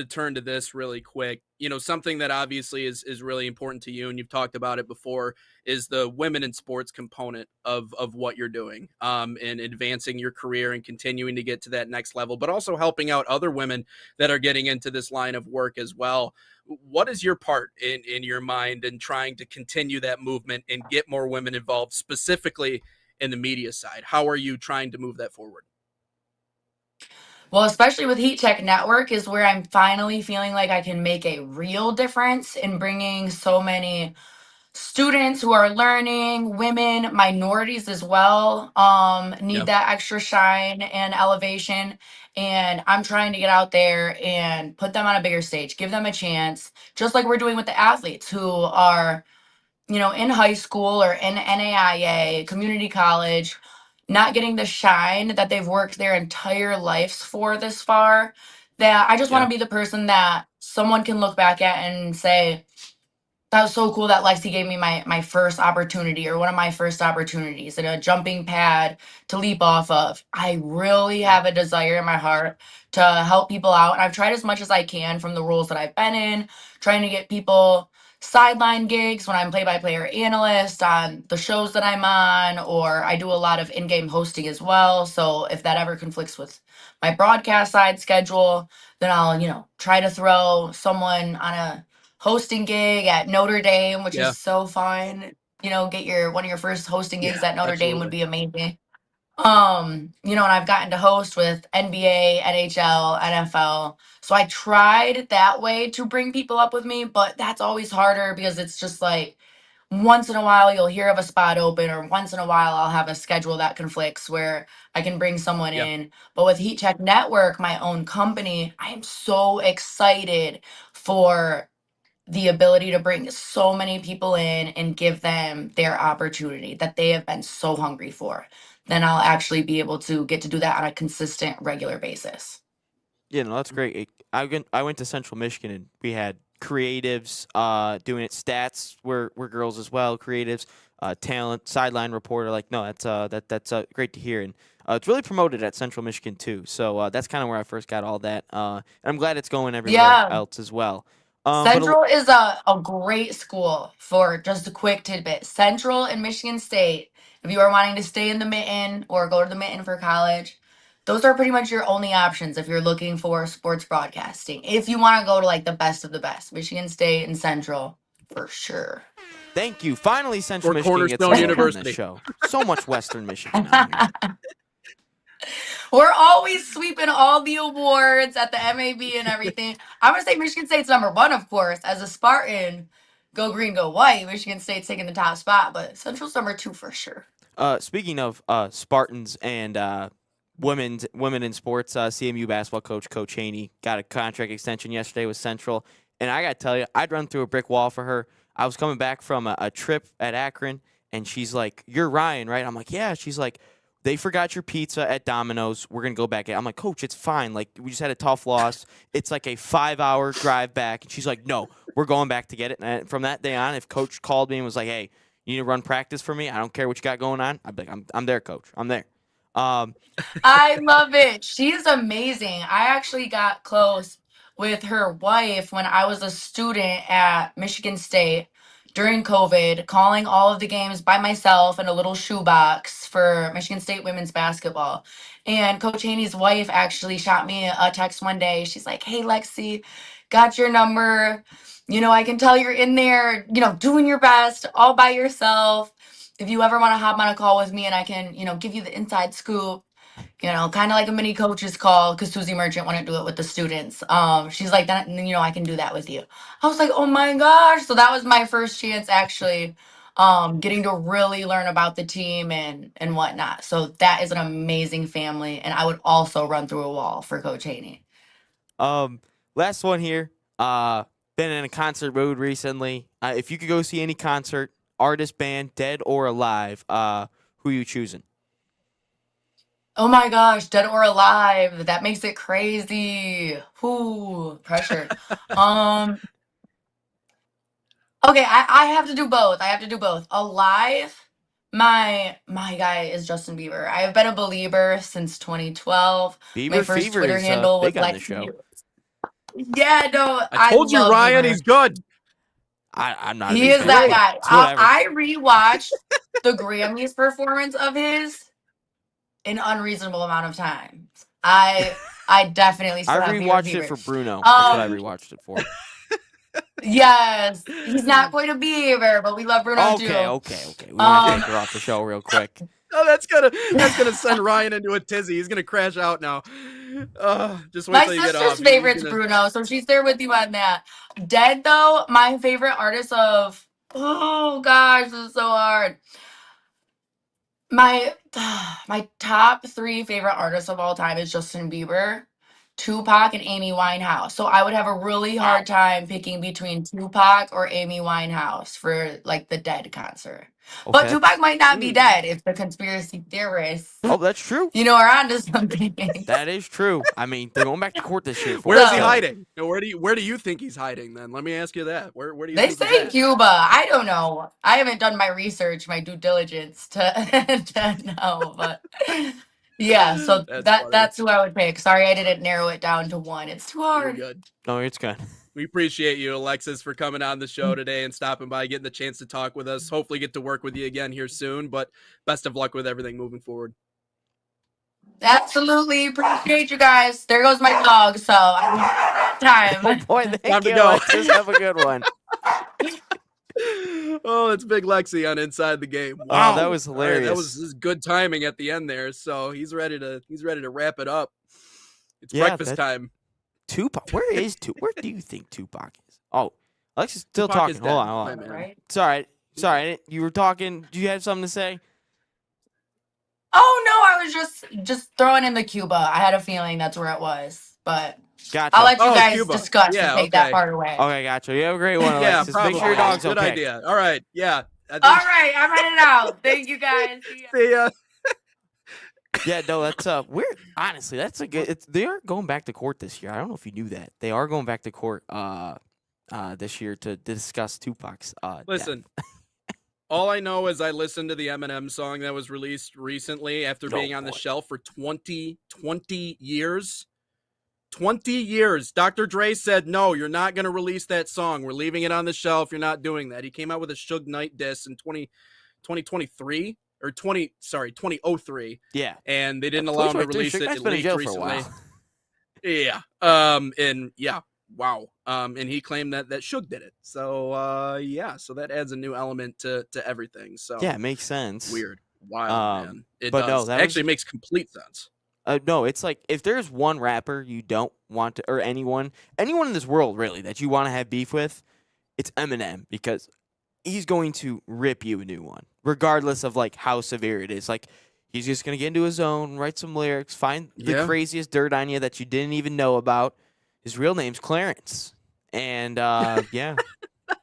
turn to this really quick. You know, something that obviously is really important to you, and you've talked about it before, is the women in sports component of what you're doing, and advancing your career and continuing to get to that next level, but also helping out other women that are getting into this line of work as well. What is your part in your mind in trying to continue that movement and get more women involved, specifically in the media side? How are you trying to move that forward? Well, especially with Heat Tech Network is where I'm finally feeling like I can make a real difference in bringing so many students who are learning, women, minorities as well, need Yeah. that extra shine and elevation. And I'm trying to get out there and put them on a bigger stage, give them a chance, just like we're doing with the athletes who are, in high school or in NAIA, community college, not getting the shine that they've worked their entire lives for this far. That I just want Yeah. to be the person that someone can look back at and say, that was so cool that Lexi gave me my first opportunity or one of my first opportunities and a jumping pad to leap off of. I really Yeah. have a desire in my heart to help people out. And I've tried as much as I can from the roles that I've been in, trying to get people sideline gigs when I'm play-by-play or analyst on the shows that I'm on, or I do a lot of in-game hosting as well. So if that ever conflicts with my broadcast side schedule, then I'll, try to throw someone on a hosting gig at Notre Dame, which Yeah. is so fun. Get your one of your first hosting Yeah. gigs at Notre Dame would Absolutely. be amazing. And I've gotten to host with NBA, NHL, NFL. So I tried that way to bring people up with me, but that's always harder because it's just like once in a while you'll hear of a spot open, or once in a while I'll have a schedule that conflicts where I can bring someone Yeah. in. But with Heat Check Network, my own company, I am so excited for the ability to bring so many people in and give them their opportunity that they have been so hungry for, then I'll actually be able to get to do that on a consistent, regular basis. Yeah, no, that's great. I went to Central Michigan and we had creatives doing it. Stats were girls as well. Creatives, talent, sideline reporter. Like, no, that's great to hear, and it's really promoted at Central Michigan too. So that's kind of where I first got all that. And I'm glad it's going everywhere Yeah. else as well. Central is a great school. For just a quick tidbit, Central and Michigan State, if you are wanting to stay in the Mitten or go to the Mitten for college, those are pretty much your only options if you're looking for sports broadcasting. If you want to go to like the best of the best, Michigan State and Central for sure. Thank you. Finally, Central Or Michigan gets Cornerstone some love on this University. show. So much Western Michigan on here. We're always sweeping all the awards at the MAB and everything. I'm gonna say Michigan State's number one, of course. As a Spartan, go green, go white. Michigan State's taking the top spot, but Central's number two for sure. Speaking of Spartans and women in sports, CMU basketball coach Coach Haney got a contract extension yesterday with Central, and I got to tell you, I'd run through a brick wall for her. I was coming back from a trip at Akron, and she's like, "You're Ryan, right?" I'm like, "Yeah." She's like, "They forgot your pizza at Domino's. We're gonna go back." I'm like, "Coach, it's fine. Like, we just had a tough loss. It's like a 5-hour drive back." And she's like, "No, we're going back to get it." And from that day on, if Coach called me and was like, "Hey, you need to run practice for me. I don't care what you got going on." I'd be like, I'm there, coach. I'm there. Um, I love it. She's amazing. I actually got close with her wife when I was a student at Michigan State during COVID, calling all of the games by myself in a little shoebox for Michigan State women's basketball. And Coach Haney's wife actually shot me a text one day. She's like, "Hey, Lexi, got your number. I can tell you're in there, doing your best all by yourself. If you ever want to hop on a call with me and I can, give you the inside scoop, kind of like a mini coach's call, because Susie Merchant wouldn't do it with the students. She's like, that, I can do that with you." I was like, oh my gosh. So that was my first chance actually getting to really learn about the team and whatnot. So that is an amazing family. And I would also run through a wall for Coach Haney. um, last one here. Been in a concert mood recently. If you could go see any concert, artist, band, dead or alive, who you choosing? Oh my gosh, dead or alive. That makes it crazy. Whoo, pressure. Um, okay, I have to do both. I have to do both. Alive, my guy is Justin Bieber. I have been a believer since 2012. My Bieber first Fever Twitter is handle was big on the Lexi. show. Yeah, no, I I told you, love Ryan, Bieber. he's good. I'm not a He big is fan, that but guy. it's whatever. I rewatched the Grammys performance of his an unreasonable amount of times. I definitely I still have Bieber rewatched it fever. for Bruno. That's what I Um, rewatched it for. yes, he's not quite a Bieber, but we love Bruno Okay. too. We might take Um, her off the show real quick. Oh, that's gonna send Ryan into a tizzy. He's gonna crash out now. Just wait my till you get sister's off. He's favorite's gonna. Bruno, so she's there with you on that. Dead though, my favorite artist of oh gosh, this is so hard. My my top three favorite artists of all time is Justin Bieber, Tupac, and Amy Winehouse. So I would have a really Wow. hard time picking between Tupac or Amy Winehouse for like the Dead concert. But Okay. Tupac might not be Mm. dead if the conspiracy theorists, Oh, that's true. are onto something. That is true. I mean, they're going back to court this year for Where it, is he So- so- hiding? Now, where do you think he's hiding? Then let me ask you that. Where do you They think he's say at? Cuba. I don't know. I haven't done my research, my due diligence to, to know, but yeah, so That's funny. that's who I would pick. Sorry I didn't narrow it down to one. It's too You're hard. good. No, it's good. We appreciate you, Alexis, for coming on the show today and stopping by, getting the chance to talk with us. Hopefully, get to work with you again here soon. But best of luck with everything moving forward. Absolutely appreciate you guys. There goes my dog, so I'm Oh, time. boy, Time thank to you, go. Alexis. Have a good one. Oh, it's Big Lexi on Inside the Game. Wow, Wow, that was All right, hilarious. that was good timing at the end there. So he's ready to wrap it up. It's Yeah, breakfast time. Tupac. Where do you think Tupac is? Oh, Alexis is still Tupac is talking. Hold dead. on. My man. Right? It's all right. Sorry, you were talking. Do you have something to say? Oh no, I was just throwing in the Cuba. I had a feeling that's where it was, but Gotcha. I'll let you Oh, guys Cuba. discuss Yeah, and take that okay. part away. Okay, gotcha. You have a great one, Yeah, Alexis. probably. Make sure your dog's Good okay. idea. All right. Yeah. I think- All right, I'm headed out. Thank you guys. See ya. See ya. Yeah, no, that's we're honestly that's a good. They are going back to court this year. I don't know if you knew that they are going back to court this year to discuss Tupac's death. Listen, all I know is I listened to the Eminem song that was released recently after being on the boy. shelf for 20 years. 20 years. Dr. Dre said, no, you're not going to release that song. We're leaving it on the shelf. You're not doing that. He came out with a Suge Knight diss in 2023 or 2003, Yeah, and they didn't allow him to release Suge it Knight's been in leaked jail for a recently. while. Yeah. And yeah. Wow. And he claimed that Suge did it. So yeah, so that adds a new element to everything. So Yeah, it makes sense. weird. Wild, man. It but no, does. that Actually was- makes complete sense. No, it's like if there's one rapper you don't want to, or anyone in this world really that you want to have beef with, it's Eminem because he's going to rip you a new one, regardless of like how severe it is. Like he's just gonna get into his zone, write some lyrics, find the Yeah. craziest dirt on you that you didn't even know about. His real name's Clarence, and yeah,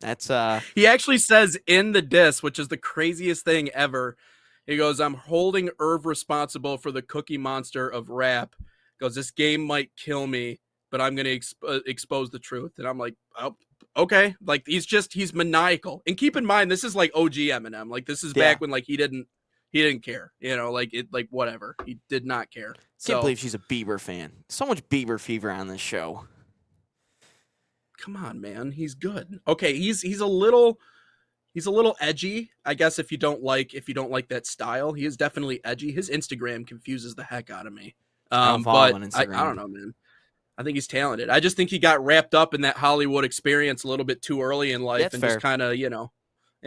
that's He actually says in the diss, which is the craziest thing ever. He goes, I'm holding Irv responsible for the Cookie Monster of rap. Goes, this game might kill me, but I'm going to expose the truth. And I'm like, oh, okay. Like, he's maniacal. And keep in mind, this is like OG Eminem. Like, this is Yeah. back when, like, he didn't care, like whatever. He did not care. can't believe she's a Bieber fan. So much Bieber fever on this show. Come on, man. He's good. Okay. He's a little edgy, I guess. If you don't like that style, he is definitely edgy. His Instagram confuses the heck out of me. I don't follow But him on I Instagram. don't know, man. I think he's talented. I just think he got wrapped up in that Hollywood experience a little bit too early in life, That's and fair. just kind of,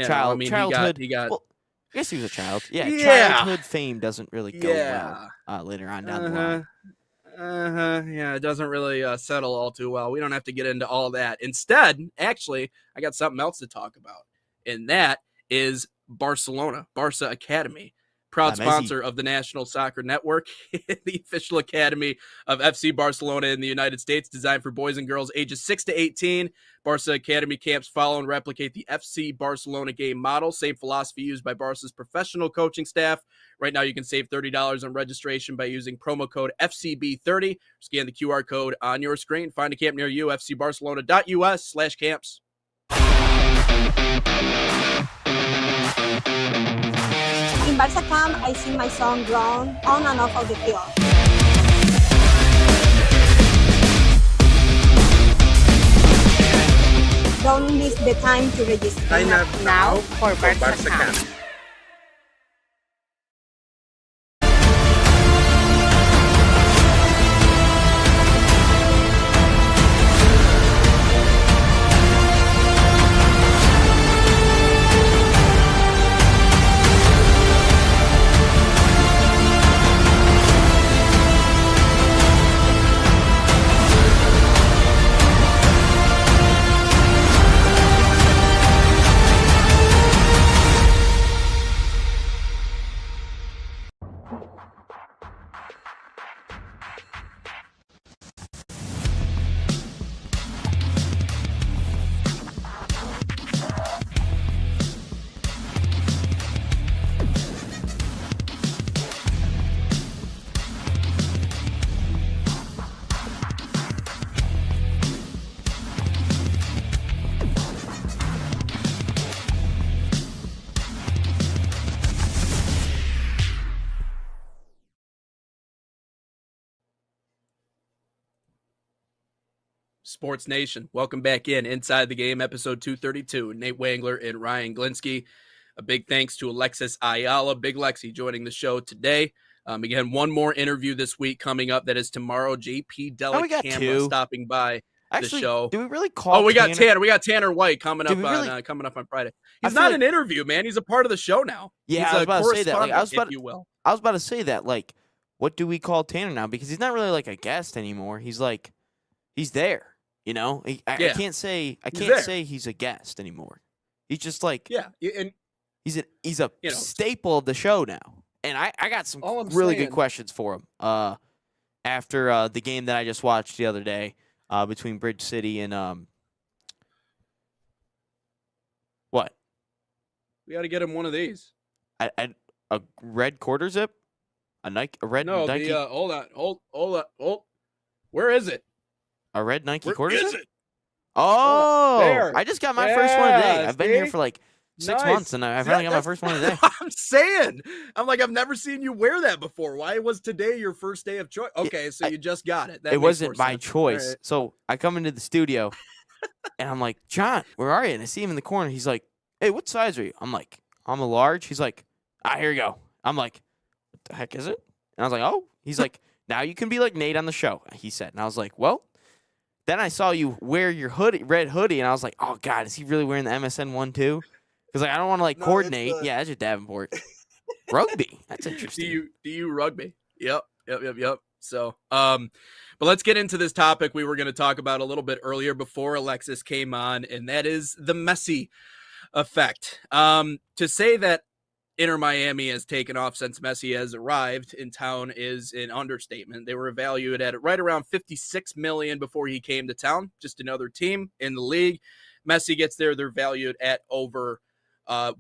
Childhood. he got Well, I guess he was a child. Yeah, Yeah. childhood fame doesn't really go well later on down the line. Yeah, it doesn't really settle all too well. We don't have to get into all that. Instead, actually, I got something else to talk about, and that is Barcelona, Barca Academy. proud La Messi. sponsor of the National Soccer Network, the official academy of FC Barcelona in the United States, designed for boys and girls ages 6 to 18. Barca Academy camps follow and replicate the FC Barcelona game model, same philosophy used by Barca's professional coaching staff. Right now, you can save $30 on registration by using promo code FCB30. Scan the QR code on your screen. Find a camp near you, fcbarcelona.us/camps. In Barca camp, I sing my song grown on and off of the field. Don't miss the time to register. Sign up now for Barca camp. Sports Nation, welcome back in Inside the Game, episode 232. Nate Wangler and Ryan Glinsky. A big thanks to Alexis Ayala, Big Lexi, joining the show today. Again, one more interview this week coming up. That is tomorrow. JP Dellacamera stopping by the show. Do we really call? Oh, we got Tanner. We got Tanner White coming up coming up on Friday. He's not like, an interview, man. He's a part of the show now. Yeah, he's I was about to say that. Like, I was about to say that. Like, what do we call Tanner now? Because he's not really like a guest anymore. He's like, he's there. You know, I can't say he's a guest anymore. He's just like and he's a staple of the show now. And I got some really good questions for him. After the game that I just watched the other day between Bridge City and what? We got to get him one of these. A red quarter zip, a red Nike. Hold on. Where is it? A red Nike Where quarter is zip? it? Oh, there. I just got my first one today. Yeah, I've been here for like 6 months, and I finally got my first one today. I'm saying. I'm like, I've never seen you wear that before. Why was today your first day of choice? Okay, so you just got it. It wasn't my choice. Right. So I come into the studio, and I'm like, John, where are you? And I see him in the corner. He's like, hey, what size are you? I'm like, I'm a large. He's like, here you go. I'm like, what the heck is it? And I was like, oh. He's like, now you can be like Nate on the show, he said. And I was like, well. Then I saw you wear your red hoodie, and I was like, "Oh God, is he really wearing the MSN one too?" Because like I don't want to coordinate. Yeah, that's your Davenport. Rugby. That's interesting. Do you rugby? Yep. So, but let's get into this topic we were going to talk about a little bit earlier before Alexis came on, and that is the Messi effect. To say that Inter Miami has taken off since Messi has arrived in town is an understatement. They were valued at right around $56 million before he came to town. Just another team in the league. Messi gets there, they're valued at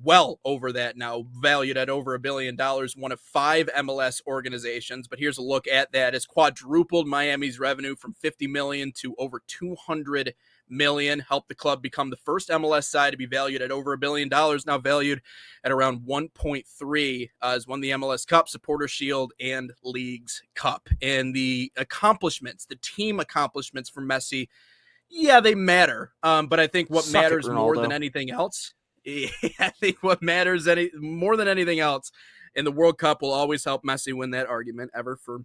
well over that now, valued at over $1 billion, one of 5 MLS organizations. But here's a look at that. It's quadrupled Miami's revenue from $50 million to over $200 million, helped the club become the first MLS side to be valued at over $1 billion, now valued at around 1.3, has won the MLS Cup, Supporter Shield, and Leagues Cup. And the accomplishments, the team accomplishments for Messi, yeah, they matter. But I think what matters more than anything else, I think what matters more than anything else, and the World Cup will always help Messi win that argument ever for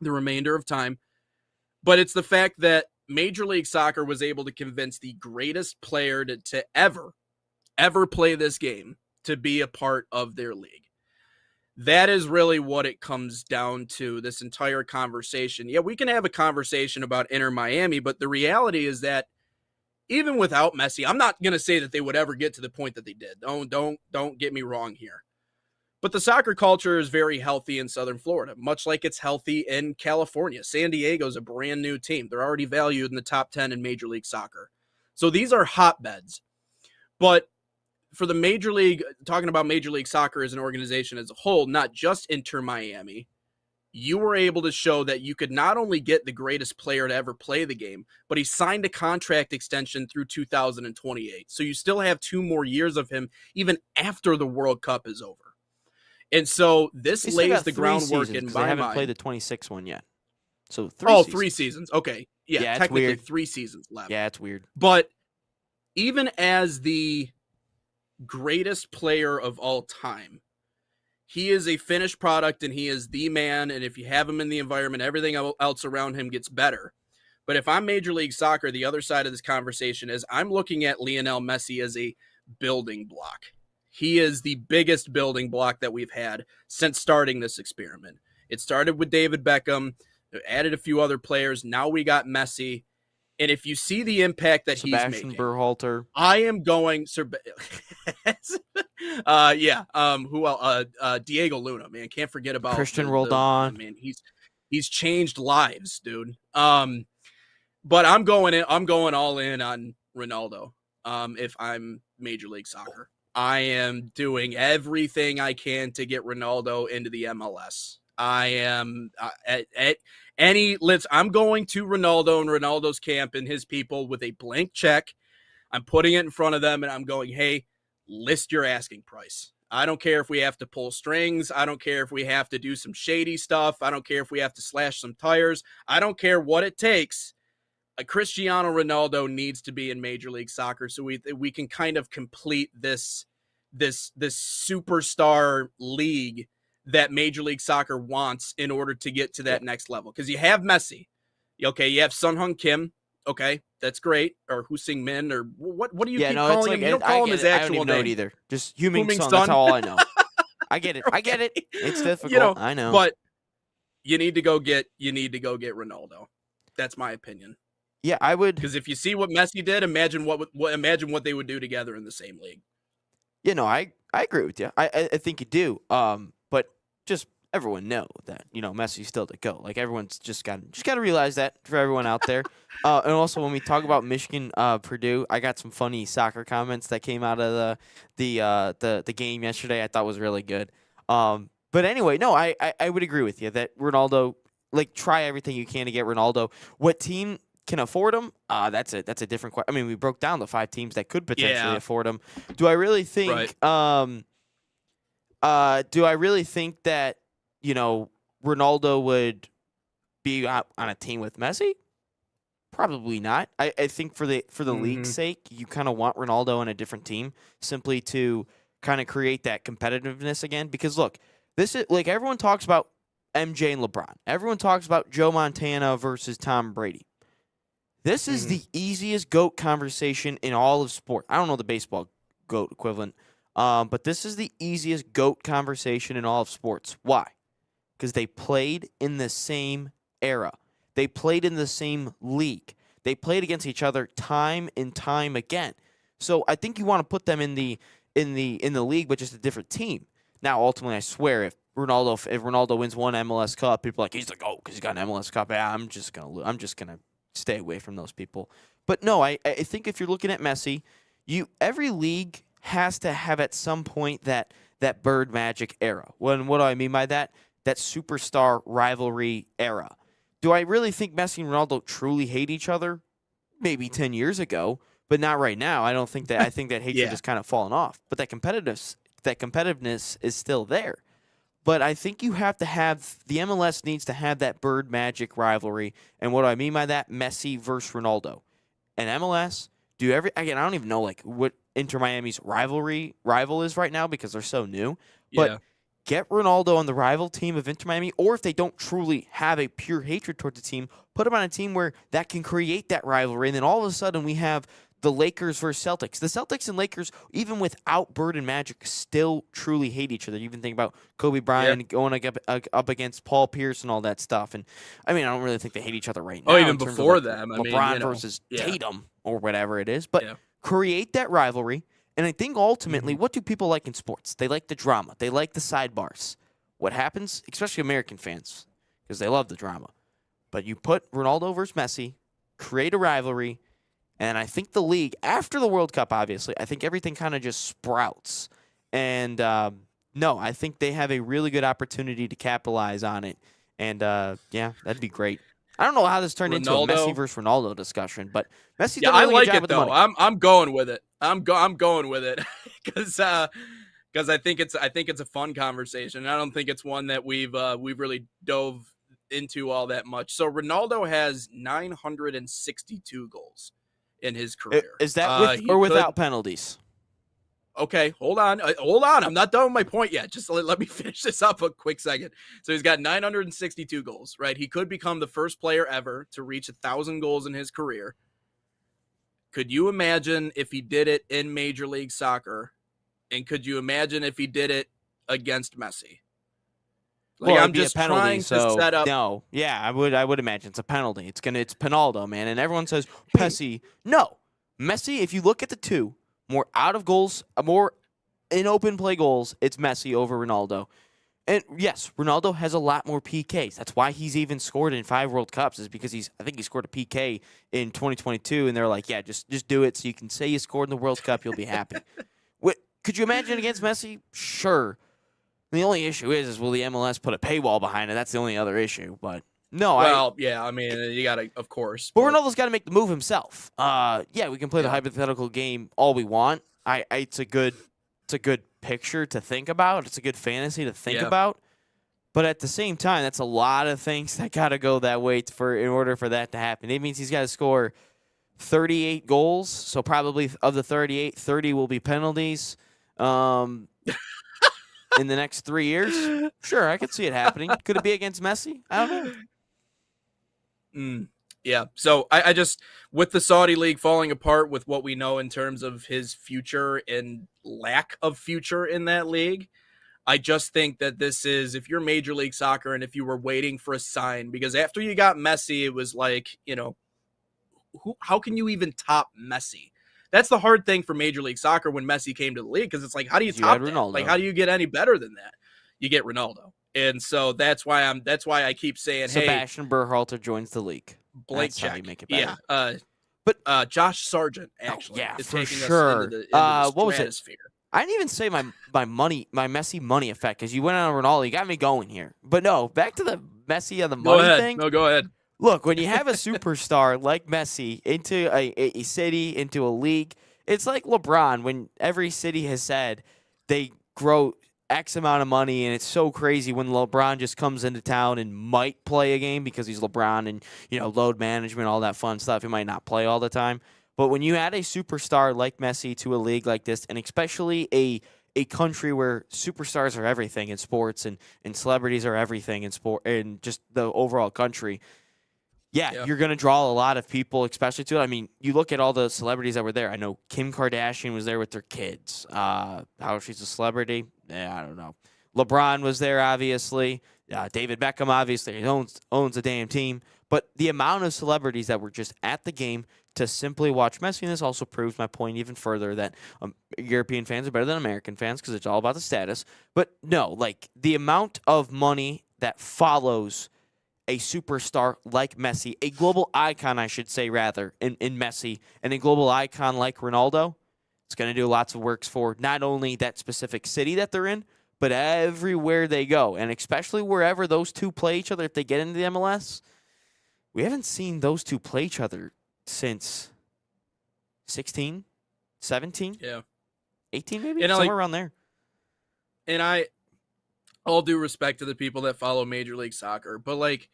the remainder of time. But it's the fact that Major League Soccer was able to convince the greatest player to ever play this game to be a part of their league. That is really what it comes down to, this entire conversation. Yeah, we can have a conversation about Inter Miami, but the reality is that even without Messi, I'm not going to say that they would ever get to the point that they did. Don't get me wrong here. But the soccer culture is very healthy in Southern Florida, much like it's healthy in California. San Diego's a brand new team. They're already valued in the top 10 in Major League Soccer. So these are hotbeds. But for the Major League, talking about Major League Soccer as an organization as a whole, not just Inter Miami, you were able to show that you could not only get the greatest player to ever play the game, but he signed a contract extension through 2028. So you still have 2 more years of him even after the World Cup is over. And so this They still lays got the 3 groundwork seasons in 'cause my they haven't mind. played the 26th one yet. So 3 seasons. Okay. Yeah, Yeah, it's technically weird. 3 seasons left. Yeah, it's weird. But even as the greatest player of all time, he is a finished product and he is the man. And if you have him in the environment, everything else around him gets better. But if I'm Major League Soccer, the other side of this conversation is I'm looking at Lionel Messi as a building block. He is the biggest building block that we've had since starting this experiment. It started with David Beckham, added a few other players. Now we got Messi. And if you see the impact that Sebastian he's making, Berhalter. I am going. Who else? Diego Luna, man, can't forget about Christian Roldan. Man, he's changed lives, dude. But I'm going all in on Ronaldo. If I'm Major League Soccer, I am doing everything I can to get Ronaldo into the MLS. I am I'm going to Ronaldo and Ronaldo's camp and his people with a blank check. I'm putting it in front of them and I'm going, hey, list your asking price. I don't care if we have to pull strings. I don't care if we have to do some shady stuff. I don't care if we have to slash some tires. I don't care what it takes. A Cristiano Ronaldo needs to be in Major League Soccer so we can kind of complete this superstar league that Major League Soccer wants in order to get to that next level. Because you have Messi. Okay, you have Son Heung Kim. Okay, that's great. Or Hussein Min, or what do you keep calling him? You don't call him his I don't actual even know it name. either. Just Heung-min Heung-min Son. Son. That's all I know. I get it. I get it. It's difficult. I know. But you need to go get Ronaldo. That's my opinion. Yeah, I would. Because if you see what Messi did, imagine what they would do together in the same league. You know, I agree with you. I think you do. But just everyone know that, you know, Messi's still to go. Like, everyone's just got to realize that for everyone out there. And also, when we talk about Michigan, Purdue, I got some funny soccer comments that came out of the game yesterday. I thought was really good. But anyway, no, I would agree with you that Ronaldo, like, try everything you can to get Ronaldo. What team can afford him? That's a different question. I mean, we broke down the 5 teams that could potentially afford him. Do I really think? Right. Do I really think that, you know, Ronaldo would be on a team with Messi? Probably not. I think for the league's sake, you kind of want Ronaldo on a different team simply to kind of create that competitiveness again. Because look, this is like everyone talks about MJ and LeBron. Everyone talks about Joe Montana versus Tom Brady. This is the easiest GOAT conversation in all of sport. I don't know the baseball GOAT equivalent. But this is the easiest GOAT conversation in all of sports. Why? Because they played in the same era. They played in the same league. They played against each other time and time again. So I think you want to put them in the league, but just a different team. Now, ultimately, I swear, if Ronaldo wins one MLS Cup, people are like, he's the GOAT because he's got an MLS Cup. Yeah, I'm just gonna stay away from those people. But no, I think if you're looking at Messi, every league has to have at some point that Bird Magic era. What do I mean by that? That superstar rivalry era. Do I really think Messi and Ronaldo truly hate each other? Maybe 10 years ago, but not right now. I don't think that. I think that hatred has kind of fallen off. But that competitiveness is still there. But I think you have to have the MLS needs to have that Bird Magic rivalry. And what do I mean by that? Messi versus Ronaldo. And MLS again, I don't even know like what Inter Miami's rival is right now because they're so new. But get Ronaldo on the rival team of Inter Miami, or if they don't truly have a pure hatred towards the team, put him on a team where that can create that rivalry. And then all of a sudden we have the Lakers versus Celtics. The Celtics and Lakers, even without Bird and Magic, still truly hate each other. You even think about Kobe Bryant going up against Paul Pierce and all that stuff. And I mean, I don't really think they hate each other right now. Oh, even before them. LeBron versus Tatum or whatever it is. But create that rivalry And I think ultimately, what do people like in sports? They like the drama. They like the sidebars. What happens, especially American fans, because they love the drama. But you put Ronaldo versus Messi, create a rivalry, and I think the league, after the World Cup, obviously, I think everything kind of just sprouts. And no, I think they have a really good opportunity to capitalize on it. And yeah, that'd be great. I don't know how this turned into a Messi versus Ronaldo discussion, but Messi's done a really good job with the money. I'm going with it. I'm going with it because I think it's a fun conversation. I don't think it's one that we've really dove into all that much. So Ronaldo has 962 goals in his career. Is that with or without penalties? Okay, hold on. I'm not done with my point yet. Just let me finish this up a quick second. So he's got 962 goals, right? He could become the first player ever to reach 1,000 goals in his career. Could you imagine if he did it in Major League Soccer? And could you imagine if he did it against Messi? Like, well, I'm just trying to set up. No, yeah, I would imagine it's a penalty. It's Pinaldo, man, and everyone says Messi. No, Messi. If you look at the two, more out of goals, more in open play goals, it's Messi over Ronaldo. And yes, Ronaldo has a lot more PKs. That's why he's even scored in 5 World Cups, is because I think he scored a PK in 2022, and they're like, yeah, just do it so you can say you scored in the World Cup, you'll be happy. Could you imagine against Messi? Sure. The only issue is will the MLS put a paywall behind it? That's the only other issue. But no, yeah, I mean, you gotta, of course. But Ronaldo's got to make the move himself. Yeah, we can play the hypothetical game all we want. It's a good picture to think about. It's a good fantasy to think about. But at the same time, that's a lot of things that got to go that way in order for that to happen. It means he's got to score 38 goals. So probably of the 38, 30 will be penalties. In the next 3 years, sure, I could see it happening. Could it be against Messi? I don't know. Yeah. So I just, with the Saudi League falling apart with what we know in terms of his future and lack of future in that league, I just think that this is, if you're Major League Soccer and if you were waiting for a sign, because after you got Messi, it was like, how can you even top Messi? That's the hard thing for Major League Soccer when Messi came to the league, because it's like, how do you top that? Like, how do you get any better than that? You get Ronaldo. And so that's why I keep saying, Sebastian Berhalter joins the league. Blank that's check. How you make it better. Yeah. But Josh Sargent actually is for taking sure. us into the what was stratosphere. I didn't even say my Messi money effect, because you went on Ronaldo. You got me going here. But no, back to the Messi on the money thing. No, go ahead. Look, when you have a superstar like Messi into a city, into a league, it's like LeBron, when every city has said they grow X amount of money, and it's so crazy when LeBron just comes into town and might play a game because he's LeBron and, load management, all that fun stuff. He might not play all the time. But when you add a superstar like Messi to a league like this, and especially a country where superstars are everything in sports and celebrities are everything in sport and just the overall country, you're going to draw a lot of people, especially to it. I mean, you look at all the celebrities that were there. I know Kim Kardashian was there with their kids. How she's a celebrity? I don't know. LeBron was there, obviously. David Beckham, obviously, he owns a damn team. But the amount of celebrities that were just at the game to simply watch Messi, and this also proves my point even further that European fans are better than American fans because it's all about the status. But no, like the amount of money that follows a superstar like Messi, a global icon, I should say, rather, in Messi, and a global icon like Ronaldo, it's going to do lots of works for not only that specific city that they're in, but everywhere they go, and especially wherever those two play each other. If they get into the MLS, we haven't seen those two play each other since 16, 17, 18 maybe, somewhere around there. And all due respect to the people that follow Major League Soccer, but like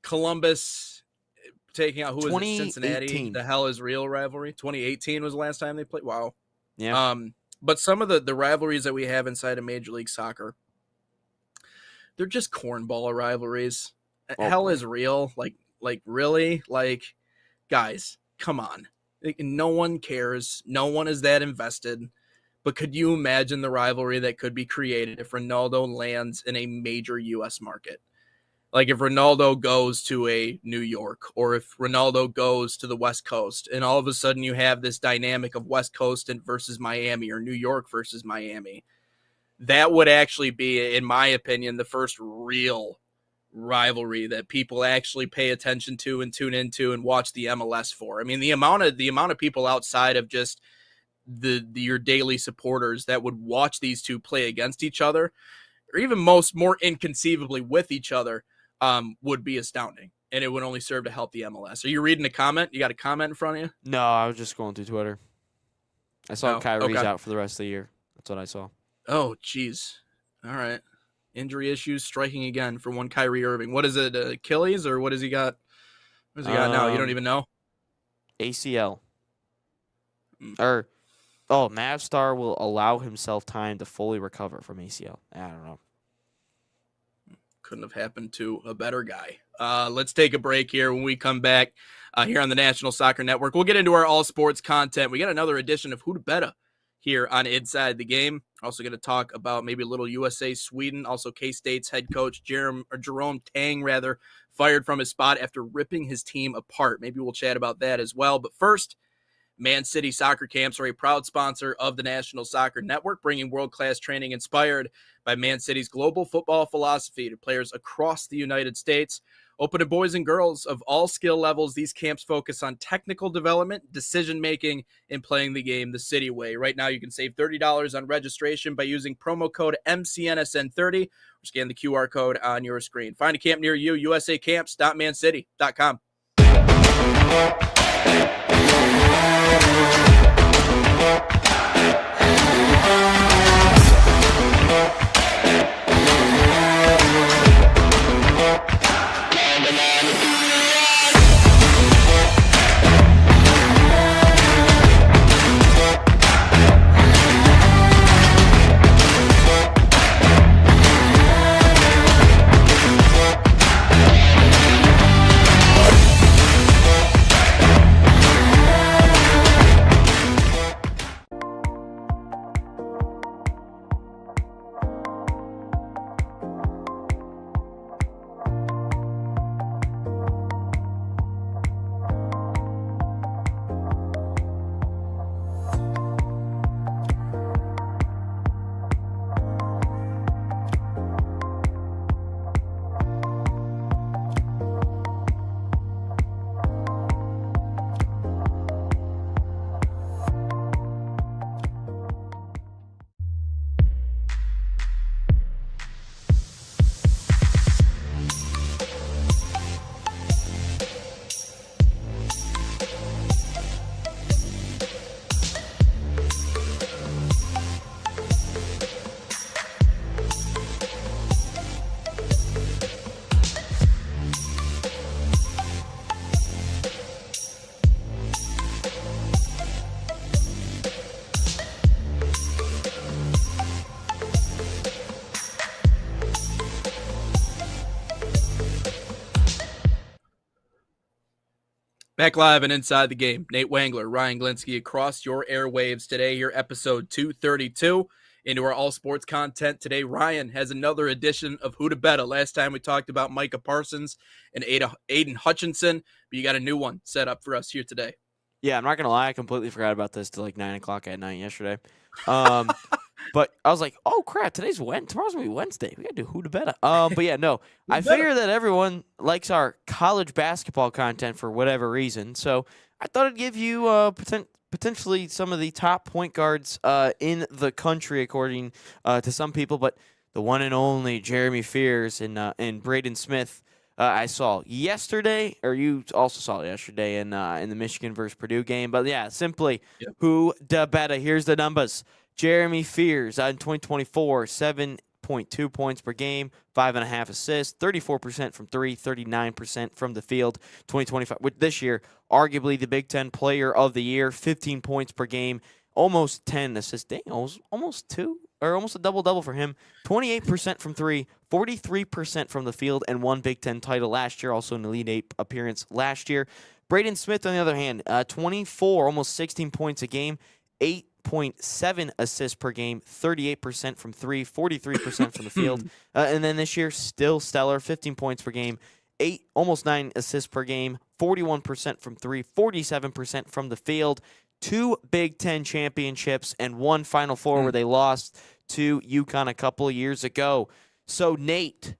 Columbus taking out, who is it, Cincinnati? The hell is real rivalry? 2018 was the last time they played. Wow. Yeah. But some of the rivalries that we have inside of Major League Soccer, they're just cornball rivalries. Hell is real. Like really? Like, guys, come on. No one cares. No one is that invested. But could you imagine the rivalry that could be created if Ronaldo lands in a major U.S. market? Like if Ronaldo goes to a New York or if Ronaldo goes to the West Coast and all of a sudden you have this dynamic of West Coast versus Miami or New York versus Miami, that would actually be, in my opinion, the first real rivalry that people actually pay attention to and tune into and watch the MLS for. I mean, the amount of people outside of just your daily supporters that would watch these two play against each other, or even more inconceivably with each other, would be astounding, and it would only serve to help the MLS. Are you reading a comment? You got a comment in front of you? No, I was just going through Twitter. I saw Kyrie's okay. out for the rest of the year. That's what I saw. Oh, jeez. All right. Injury issues striking again for one Kyrie Irving. What is it, Achilles, or what has he got? What does he got now? You don't even know? ACL. Mavstar will allow himself time to fully recover from ACL. I don't know. Couldn't have happened to a better guy. Let's take a break here. When we come back here on the National Soccer Network, we'll get into our all sports content. We got another edition of Who to Betta here on Inside the Game. Also going to talk about maybe a little USA Sweden. Also K-State's head coach Jerome Tang fired from his spot after ripping his team apart. Maybe we'll chat about that as well. But first, Man City Soccer Camps are a proud sponsor of the National Soccer Network, bringing world-class training inspired by Man City's global football philosophy to players across the United States. Open to boys and girls of all skill levels, these camps focus on technical development, decision-making, and playing the game the City way. Right now, you can save $30 on registration by using promo code MCNSN30 or scan the QR code on your screen. Find a camp near you, usacamps.mancity.com. Back live and inside the game, Nate Wangler, Ryan Glinsky across your airwaves today. Here, episode 232. Into our all sports content today, Ryan has another edition of Who to Betta. Last time we talked about Micah Parsons and Aiden Hutchinson, but you got a new one set up for us here today. Yeah, I'm not going to lie. I completely forgot about this till like 9 o'clock at night yesterday. But I was like, oh, crap, tomorrow's going to be Wednesday. We got to do Who to Betta. But yeah, no, I figure that everyone likes our college basketball content for whatever reason. So I thought I'd give you potentially some of the top point guards in the country, according to some people. But the one and only Jeremy Fears and Braden Smith, I saw yesterday, or you also saw yesterday in the Michigan versus Purdue game. But yeah, simply Who to Betta. Here's the numbers. Jeremy Fears in 2024, 7.2 points per game, 5.5 assists, 34% from three, 39% from the field. 2025, with this year, arguably the Big Ten Player of the Year, 15 points per game, almost 10 assists. Dang, almost a double-double for him. 28% from three, 43% from the field, and one Big Ten title last year, also an Elite Eight appearance last year. Braden Smith, on the other hand, 24, almost 16 points a game, 8 8.7 assists per game, 38% from three, 43% from the field. And then this year, still stellar, 15 points per game, almost 9 assists per game, 41% from three, 47% from the field. 2 Big Ten championships and 1 Final Four where they lost to UConn a couple of years ago. So, Nate,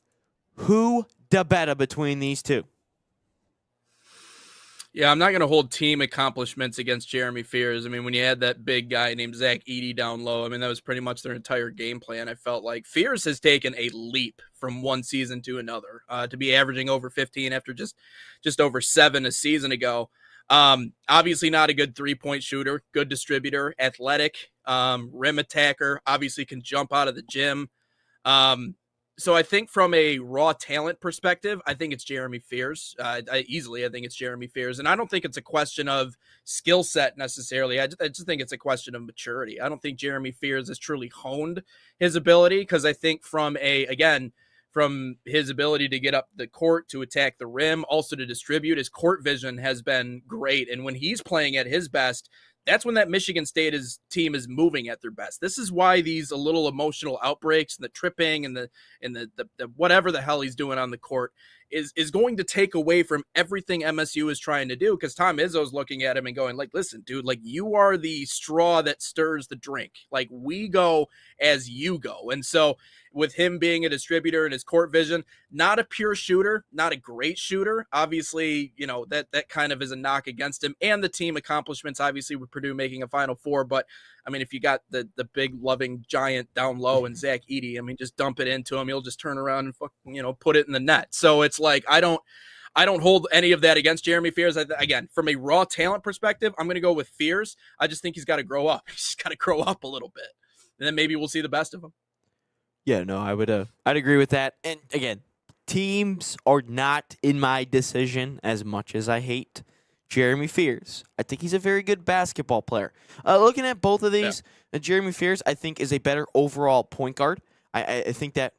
who da better between these two? Yeah, I'm not going to hold team accomplishments against Jeremy Fears. I mean, when you had that big guy named Zach Edey down low, I mean, that was pretty much their entire game plan. I felt like Fears has taken a leap from one season to another, to be averaging over 15 after just over 7 a season ago. Obviously not a good 3-point shooter, good distributor, athletic, rim attacker, obviously can jump out of the gym. So I think from a raw talent perspective, I think it's Jeremy Fears. I think it's Jeremy Fears. And I don't think it's a question of skill set necessarily. I just think it's a question of maturity. I don't think Jeremy Fears has truly honed his ability, because I think from his ability to get up the court, to attack the rim, also to distribute, his court vision has been great. And when he's playing at his best, that's when that Michigan State team is moving at their best. This is why these a little emotional outbreaks and the tripping and the whatever the hell he's doing on the court is going to take away from everything MSU is trying to do, because Tom Izzo's looking at him and going like, listen, dude, like, you are the straw that stirs the drink. Like, we go as you go. And so with him being a distributor and his court vision, not a pure shooter, not a great shooter, obviously, that kind of is a knock against him, and the team accomplishments, obviously, with Purdue making a Final Four. But I mean, if you got the big loving giant down low and Zach Edey, I mean, just dump it into him. He'll just turn around and put it in the net. So it's like, I don't hold any of that against Jeremy Fears. Again, from a raw talent perspective, I'm going to go with Fears. I just think he's got to grow up. He's just got to grow up a little bit, and then maybe we'll see the best of him. Yeah, no, I'd agree with that. And again, teams are not in my decision as much as I hate Jeremy Fears. I think he's a very good basketball player. Looking at both of these, Jeremy Fears, I think, is a better overall point guard. I think that,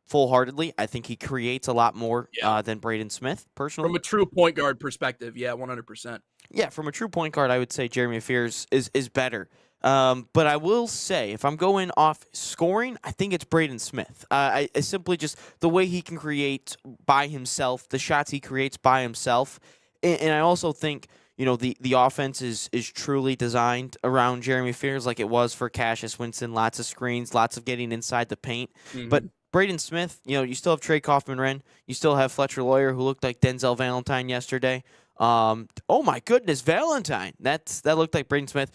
full-heartedly, I think he creates a lot more than Braden Smith, personally. From a true point guard perspective, 100%. Yeah, from a true point guard, I would say Jeremy Fears is better. But I will say, if I'm going off scoring, I think it's Braden Smith. I simply just the way he can create by himself, the shots he creates by himself. And I also think, the offense is truly designed around Jeremy Fears, like it was for Cassius Winston. Lots of screens, lots of getting inside the paint. Mm-hmm. But Braden Smith, you still have Trey Kaufman-Renn. You still have Fletcher Lawyer, who looked like Denzel Valentine yesterday. Oh, my goodness, Valentine. That looked like Braden Smith.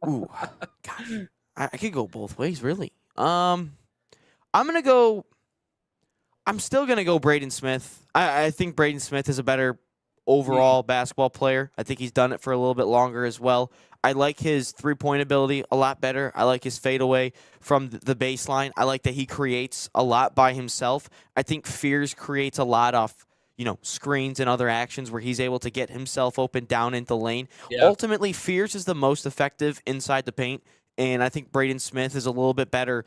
Ooh, God, I could go both ways, really. I'm still gonna go Braden Smith. I think Braden Smith is a better overall basketball player. I think he's done it for a little bit longer as well. I like his 3-point ability a lot better. I like his fadeaway from the baseline. I like that he creates a lot by himself. I think Fears creates a lot off screens and other actions where he's able to get himself open down into the lane. Yeah. Ultimately, Fears is the most effective inside the paint, and I think Braden Smith is a little bit better,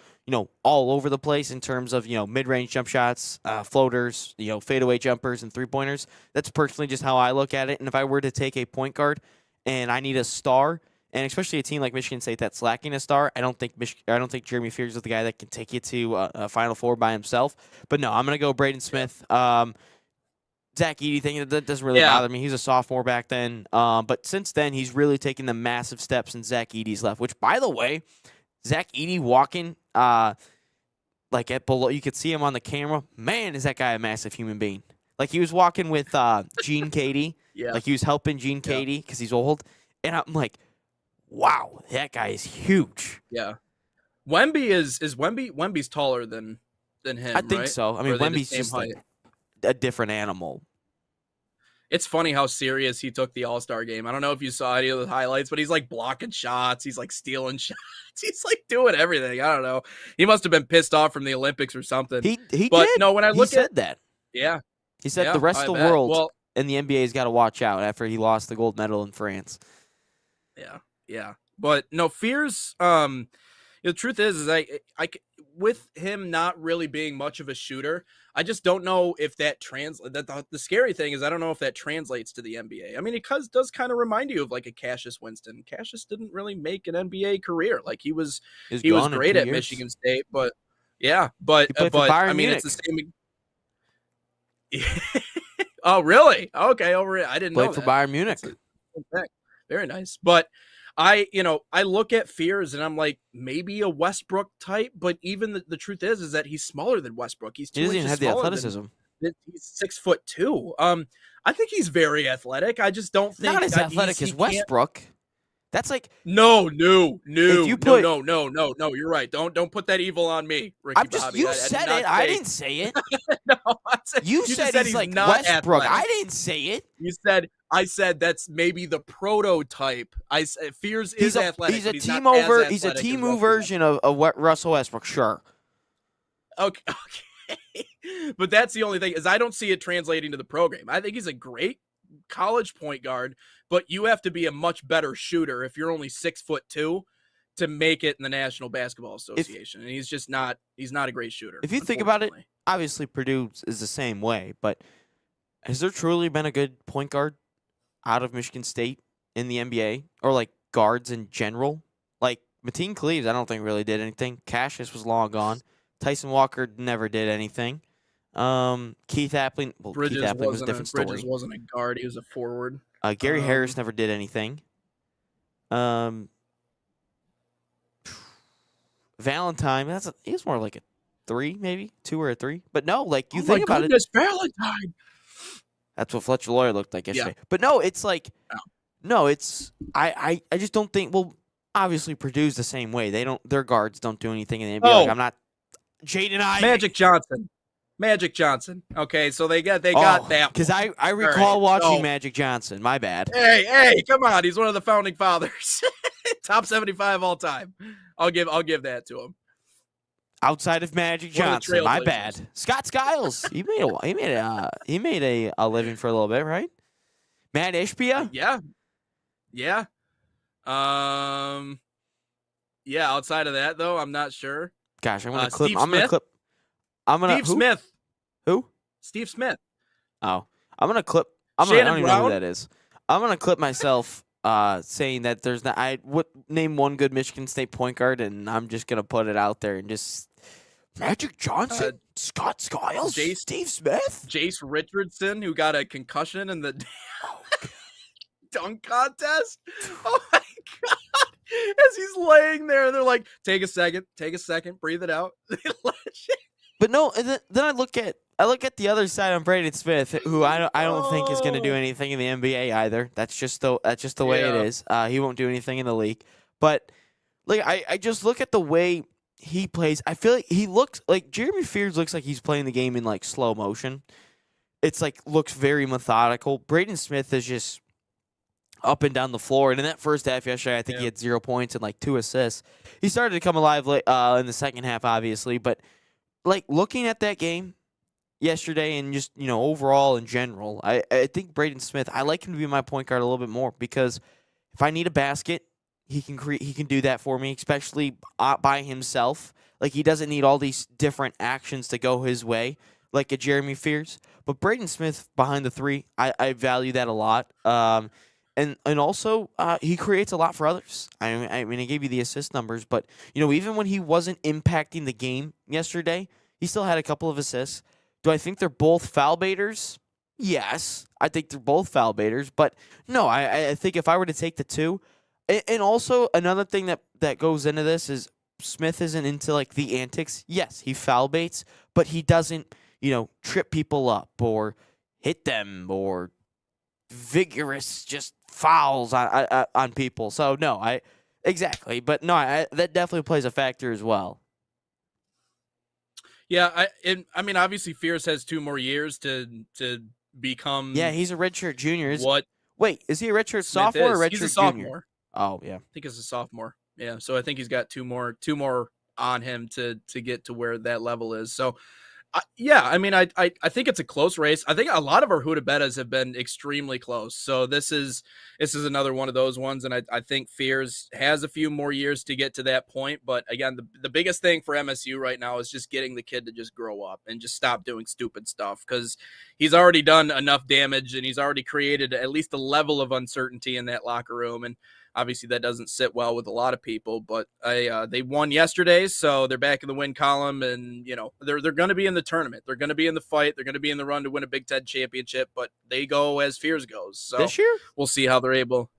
all over the place in terms of, mid-range jump shots, floaters, fadeaway jumpers, and three-pointers. That's personally just how I look at it. And if I were to take a point guard and I need a star, and especially a team like Michigan State that's lacking a star, I don't think Jeremy Fears is the guy that can take you to a Final Four by himself. But no, I'm going to go Braden Smith. Zach Edey thing, that doesn't really bother me. He's a sophomore back then. But since then, he's really taken the massive steps in Zach Edey's left, which, by the way, Zach Edey walking like at below, you could see him on the camera. Man, is that guy a massive human being. Like, he was walking with Gene Katie. Yeah. Like, he was helping Gene Katie because he's old. And I'm like, wow, that guy is huge. Yeah. Wemby's taller than him, I think so. I mean, Wemby's just like a different animal. It's funny how serious he took the All-Star game. I don't know if you saw any of the highlights, but he's like blocking shots. He's like stealing shots. He's like doing everything. I don't know. He must have been pissed off from the Olympics or something. He but did. No, when I look he said that. Yeah. He said the rest of the world and the NBA's got to watch out after he lost the gold medal in France. Yeah. But no, Fears, the truth is with him not really being much of a shooter, I just don't know if that the scary thing is I don't know if that translates to the NBA. I mean, it does kind of remind you of like a Cassius Winston. Cassius didn't really make an NBA career. Like he was gone in great 2 at years. Michigan State, but yeah, but He played for Bayern I mean, Munich. it's the same. Oh, really? Okay, I didn't know Played for that. Bayern Munich. Very nice. But I look at Fears and I'm like, maybe a Westbrook type, but even the truth is that he's smaller than Westbrook. He's 2 He doesn't inches even have the smaller than- athleticism. He's 6'2". I think he's very athletic. I just don't think Not as that athletic he as can't- Westbrook. That's like No. If you put- No. You're right. Don't put that evil on me, Ricky I'm just Bobby. you I did said not it. I say- didn't say it. No, I said, You just said he's like not Westbrook. athletic. I didn't say it. I said that's maybe the prototype. I said Fears is athletic. He's a but he's not Timo as He's a athletic as Timo Russell version of what Russell Westbrook. Sure. Okay. But that's the only thing is I don't see it translating to the program. I think he's a great college point guard, but you have to be a much better shooter if you're only 6'2" to make it in the National Basketball Association. And he's just not. He's not a great shooter. If you think about it, unfortunately. obviously Purdue is the same way, but has there truly been a good point guard out of Michigan State in the NBA or like guards in general? Like Mateen Cleaves, I don't think really did anything. Cassius was long gone. Tyson Walker never did anything. Keith Appling, Bridges Keith Appling was a different story. Bridges wasn't a guard; he was a forward. Gary Harris never did anything. Valentine, he's more like a 3, maybe 2 or a 3. But no, like you think about it, Valentine. that's what Fletcher Lawyer looked like yesterday. But no, it's like, no, it's I just don't think. Well, obviously Purdue's the same way. Their guards don't do anything in the NBA. Like, I'm not Jaden Ivey. Magic Johnson. Okay, so they got that because one. I recall watching so- Magic Johnson. My bad. Hey, come on! He's one of the founding fathers, top 75 all time. I'll give that to him. Outside of Magic One of the Johnson, my trailblazers. bad. Scott Skiles, he made a living for a little bit, right? Matt Ishbia, Yeah. Outside of that, though, I'm not sure. gosh, I'm gonna Steve clip. I'm gonna Smith? clip. I'm gonna Steve who? Smith. Who? Steve Smith. Oh, I'm gonna clip. I Shannon don't even know who Brown? that is. I'm gonna clip myself saying that there's not. I would name one good Michigan State point guard, and I'm just gonna put it out there and just Magic Johnson, Scott Skiles, Steve Smith, Jace Richardson, who got a concussion in the dunk contest. Oh my god! As he's laying there, they're like, take a second, breathe it out. But no, and then I look at the other side on Braden Smith, who I don't think is going to do anything in the NBA either. That's just the way it is. He won't do anything in the league. But like I just look at the way he plays. I feel like he looks like Jeremy Fears looks like he's playing the game in like slow motion. It's like looks very methodical. Braden Smith is just up and down the floor. And in that first half yesterday, I think he had 0 points and like 2 assists. He started to come alive in the second half, obviously, but like looking at that game yesterday and just, overall in general, I think Braden Smith, I like him to be my point guard a little bit more because if I need a basket, he can do that for me, especially by himself. Like he doesn't need all these different actions to go his way like a Jeremy Fears. But Braden Smith behind the 3, I value that a lot. And also, he creates a lot for others. I mean, I gave you the assist numbers, but even when he wasn't impacting the game yesterday, he still had a couple of assists. Do I think they're both foul baiters? Yes, I think they're both foul baiters. But no, I think if I were to take the 2, and also another thing that goes into this is Smith isn't into like the antics. Yes, he foul baits, but he doesn't trip people up or hit them or vigorous just fouls on people. So no, exactly. But no, that definitely plays a factor as well. Yeah, I mean, obviously, Fierce has 2 more years to become. Yeah, he's a redshirt junior. What? Wait, is he a redshirt Smith sophomore is. or redshirt He's a junior? sophomore. Oh yeah, I think he's a sophomore. Yeah, so I think he's got 2 more on him to get to where that level is. So Yeah, I mean, I think it's a close race. I think a lot of our Huda Bettas have been extremely close. So this is another one of those ones, and I think Fears has a few more years to get to that point. But again, the biggest thing for MSU right now is just getting the kid to just grow up and just stop doing stupid stuff, because he's already done enough damage and he's already created at least a level of uncertainty in that locker room. And obviously that doesn't sit well with a lot of people, but they won yesterday, so they're back in the win column, and they're going to be in the tournament. They're going to be in the fight. They're going to be in the run to win a Big Ten championship, but they go as Fears goes. So This year? we'll see how they're able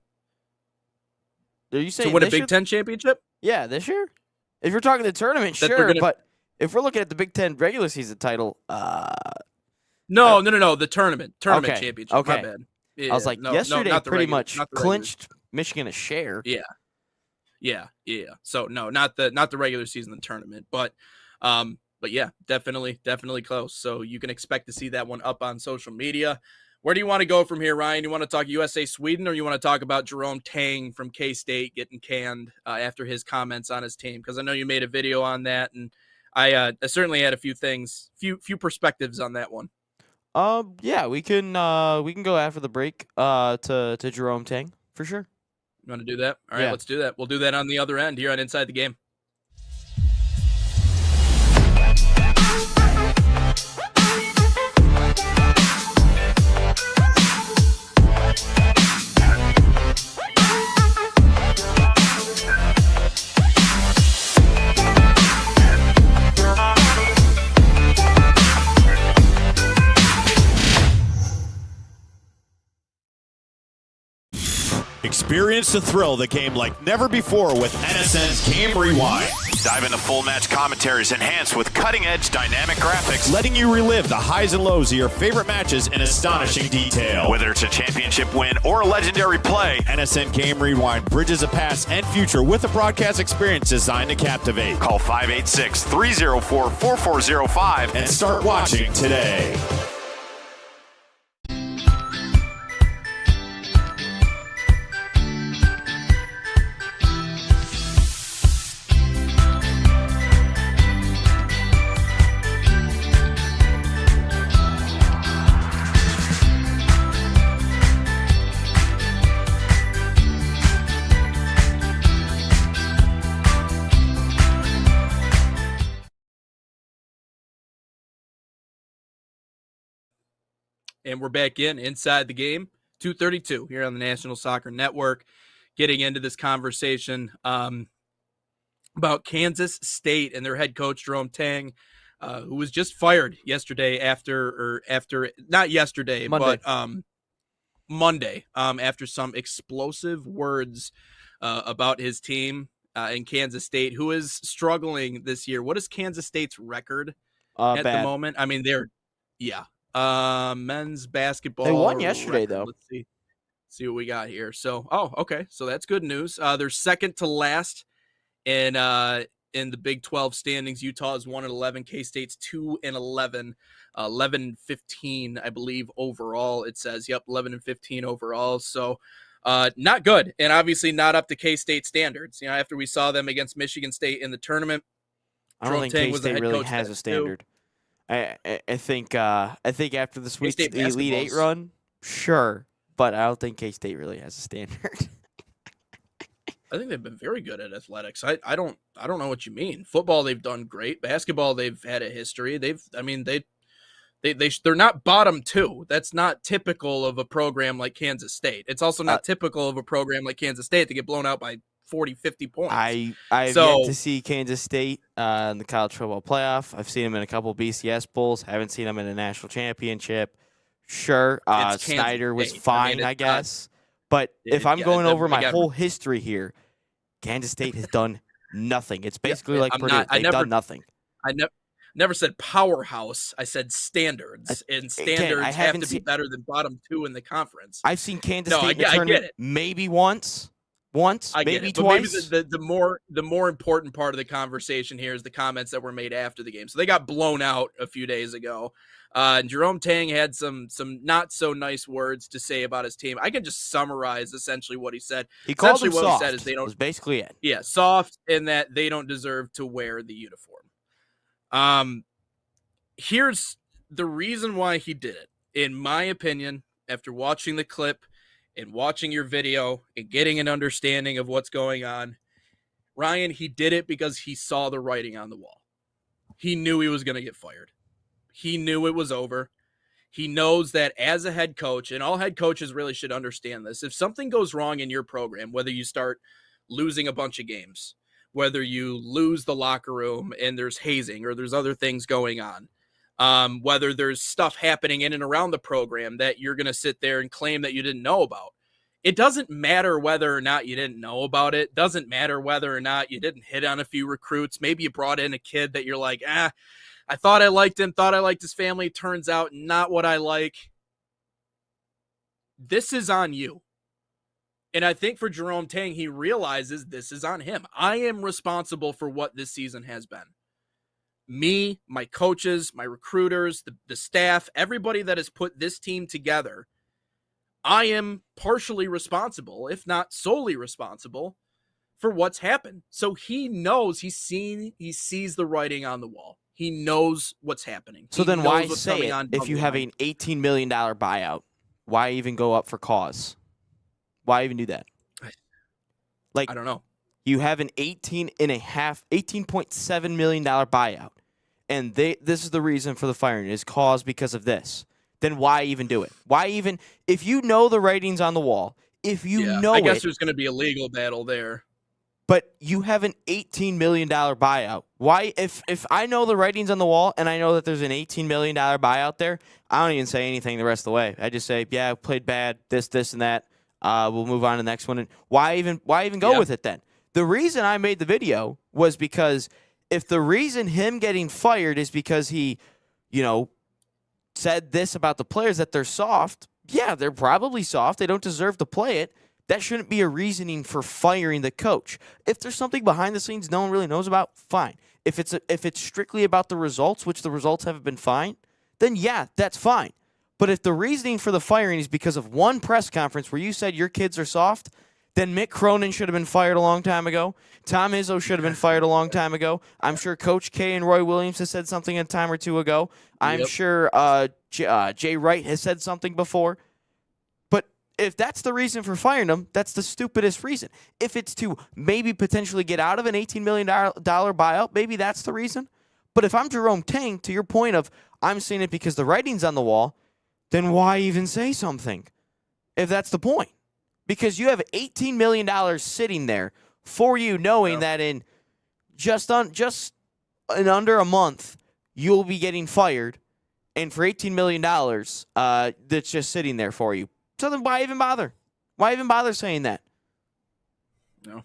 Are you to saying win a this Big year? Ten championship. Yeah, this year? If you're talking the tournament, That they're sure, gonna- but if we're looking at the Big Ten regular season title, No, the tournament Okay, championship. okay. My bad. I was like, yesterday not the pretty regular- much not the regular. clinched Michigan a share. Yeah. So no, not the regular season, the tournament, but yeah, definitely close. So you can expect to see that one up on social media. Where do you want to go from here, Ryan? You want to talk USA Sweden, or you want to talk about Jerome Tang from K-State getting canned after his comments on his team? Because I know you made a video on that, and I certainly had a few few perspectives on that one. Yeah, we can go after the break to Jerome Tang for sure. You want to do that? All right, Yeah. let's do that. We'll do that on the other end here on Inside the Game. Experience the thrill of the game like never before with NSN's Game Rewind. Dive into full match commentaries enhanced with cutting-edge dynamic graphics, letting you relive the highs and lows of your favorite matches in astonishing detail. Whether it's a championship win or a legendary play, NSN Game Rewind bridges the past and future with a broadcast experience designed to captivate. Call 586-304-4405 and start watching today. And we're back inside the game, 2:32 here on the National Soccer Network, getting into this conversation about Kansas State and their head coach, Jerome Tang, who was just fired yesterday not yesterday, Monday. but Monday, after some explosive words about his team in Kansas State, who is struggling this year. What is Kansas State's record at Bad. the moment? I mean, men's basketball. They won yesterday, though. Let's see what we got here. So, okay. So that's good news. They're second to last in the Big 12 standings. Utah is 1-11. K-State's 2-11. 11-15, I believe, overall. It says, 11-15 overall. So, not good, and obviously not up to K-State standards. After we saw them against Michigan State in the tournament, I don't Jerome think Tang was the K-State head really coach has then, a too. standard. I think after the K-State the Elite Eight basketball's- run, sure, but I don't think K-State really has a standard. I think they've been very good at athletics. I don't know what you mean. Football, they've done great. Basketball, they've had a history. They're not bottom two. That's not typical of a program like Kansas State. It's also not typical of a program like Kansas State to get blown out by 40, 50 points. I've So- yet to see Kansas State in the college football playoff. I've seen them in a couple BCS bowls. Haven't seen them in a national championship. Sure, It's Kansas Snyder was State. I mean, fine, it's I not- guess. But if I'm going over my again, whole history here, Kansas State has done nothing. It's basically like I'm Purdue. not- I They've never- done nothing. I never said powerhouse. I said standards, and standards have haven't to be seen- better than bottom two in the conference. I've seen Kansas No, State I in the get- I get tournament it. maybe once, I get maybe it. But twice. maybe the more important part of the conversation here is the comments that were made after the game. So they got blown out a few days ago. And Jerome Tang had some not so nice words to say about his team. I can just summarize essentially what he said. He called essentially them what he soft. said is they don't- was basically it. Yeah, soft in that they don't deserve to wear the uniform. here's the reason why he did it. In my opinion, after watching the clip and watching your video and getting an understanding of what's going on, Ryan, he did it because he saw the writing on the wall. He knew he was going to get fired. He knew it was over. He knows that as a head coach, and all head coaches really should understand this, if something goes wrong in your program, whether you start losing a bunch of games, whether you lose the locker room and there's hazing or there's other things going on, whether there's stuff happening in and around the program that you're going to sit there and claim that you didn't know about. It doesn't matter whether or not you didn't know about it. Doesn't matter whether or not you didn't hit on a few recruits. Maybe you brought in a kid that you're like, I thought I liked him, thought I liked his family. Turns out not what I like. This is on you. And I think for Jerome Tang, he realizes this is on him. I am responsible for what this season has been. Me, my coaches, my recruiters, the staff, everybody that has put this team together, I am partially responsible, if not solely responsible, for what's happened. So he knows, he sees the writing on the wall. He knows what's happening. So He then knows why what's say coming it on if down you the have line. an $18 million buyout? Why even go up for cause? Why even do that? Like, I don't know. you have an $18.7 million buyout, and this is the reason for the firing is caused because of this. Then why even do it? Why even, if you know the writing's on the wall, if you know I guess it, there's going to be a legal battle there. but you have an $18 million buyout. Why, if I know the writing's on the wall and I know that there's an $18 million buyout there, I don't even say anything the rest of the way. I just say, yeah, played bad, this, and that. We'll move on to the next one. And why even go with it then? The reason I made the video was because if the reason him getting fired is because he, said this about the players that they're soft, yeah, they're probably soft. They don't deserve to play it. That shouldn't be a reasoning for firing the coach. If there's something behind the scenes no one really knows about, fine. If it's strictly about the results, which the results haven't been fine, then yeah, that's fine. But if the reasoning for the firing is because of one press conference where you said your kids are soft, then Mick Cronin should have been fired a long time ago. Tom Izzo should have been fired a long time ago. I'm sure Coach K and Roy Williams has said something a time or two ago. I'm sure Jay Wright has said something before. But if that's the reason for firing them, that's the stupidest reason. If it's to maybe potentially get out of an $18 million buyout, maybe that's the reason. But if I'm Jerome Tang, to your point of I'm saying it because the writing's on the wall, then why even say something if that's the point? Because you have $18 million sitting there for you, knowing that in just under a month, you'll be getting fired. And for $18 million, that's just sitting there for you. So then why even bother? Why even bother saying that? No.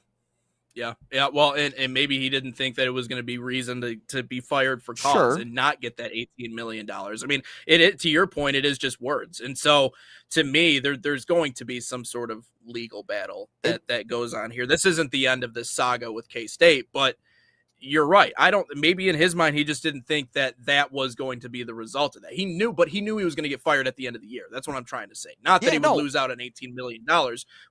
Yeah. Well, and maybe he didn't think that it was going to be reason to be fired for cause and not get that $18 million. I mean, it to your point, it is just words. And so to me, there's going to be some sort of legal battle that goes on here. This isn't the end of this saga with K-State, but you're right. Maybe in his mind, he just didn't think that was going to be the result of that. He knew he was going to get fired at the end of the year. That's what I'm trying to say. Not that he would lose out on $18 million,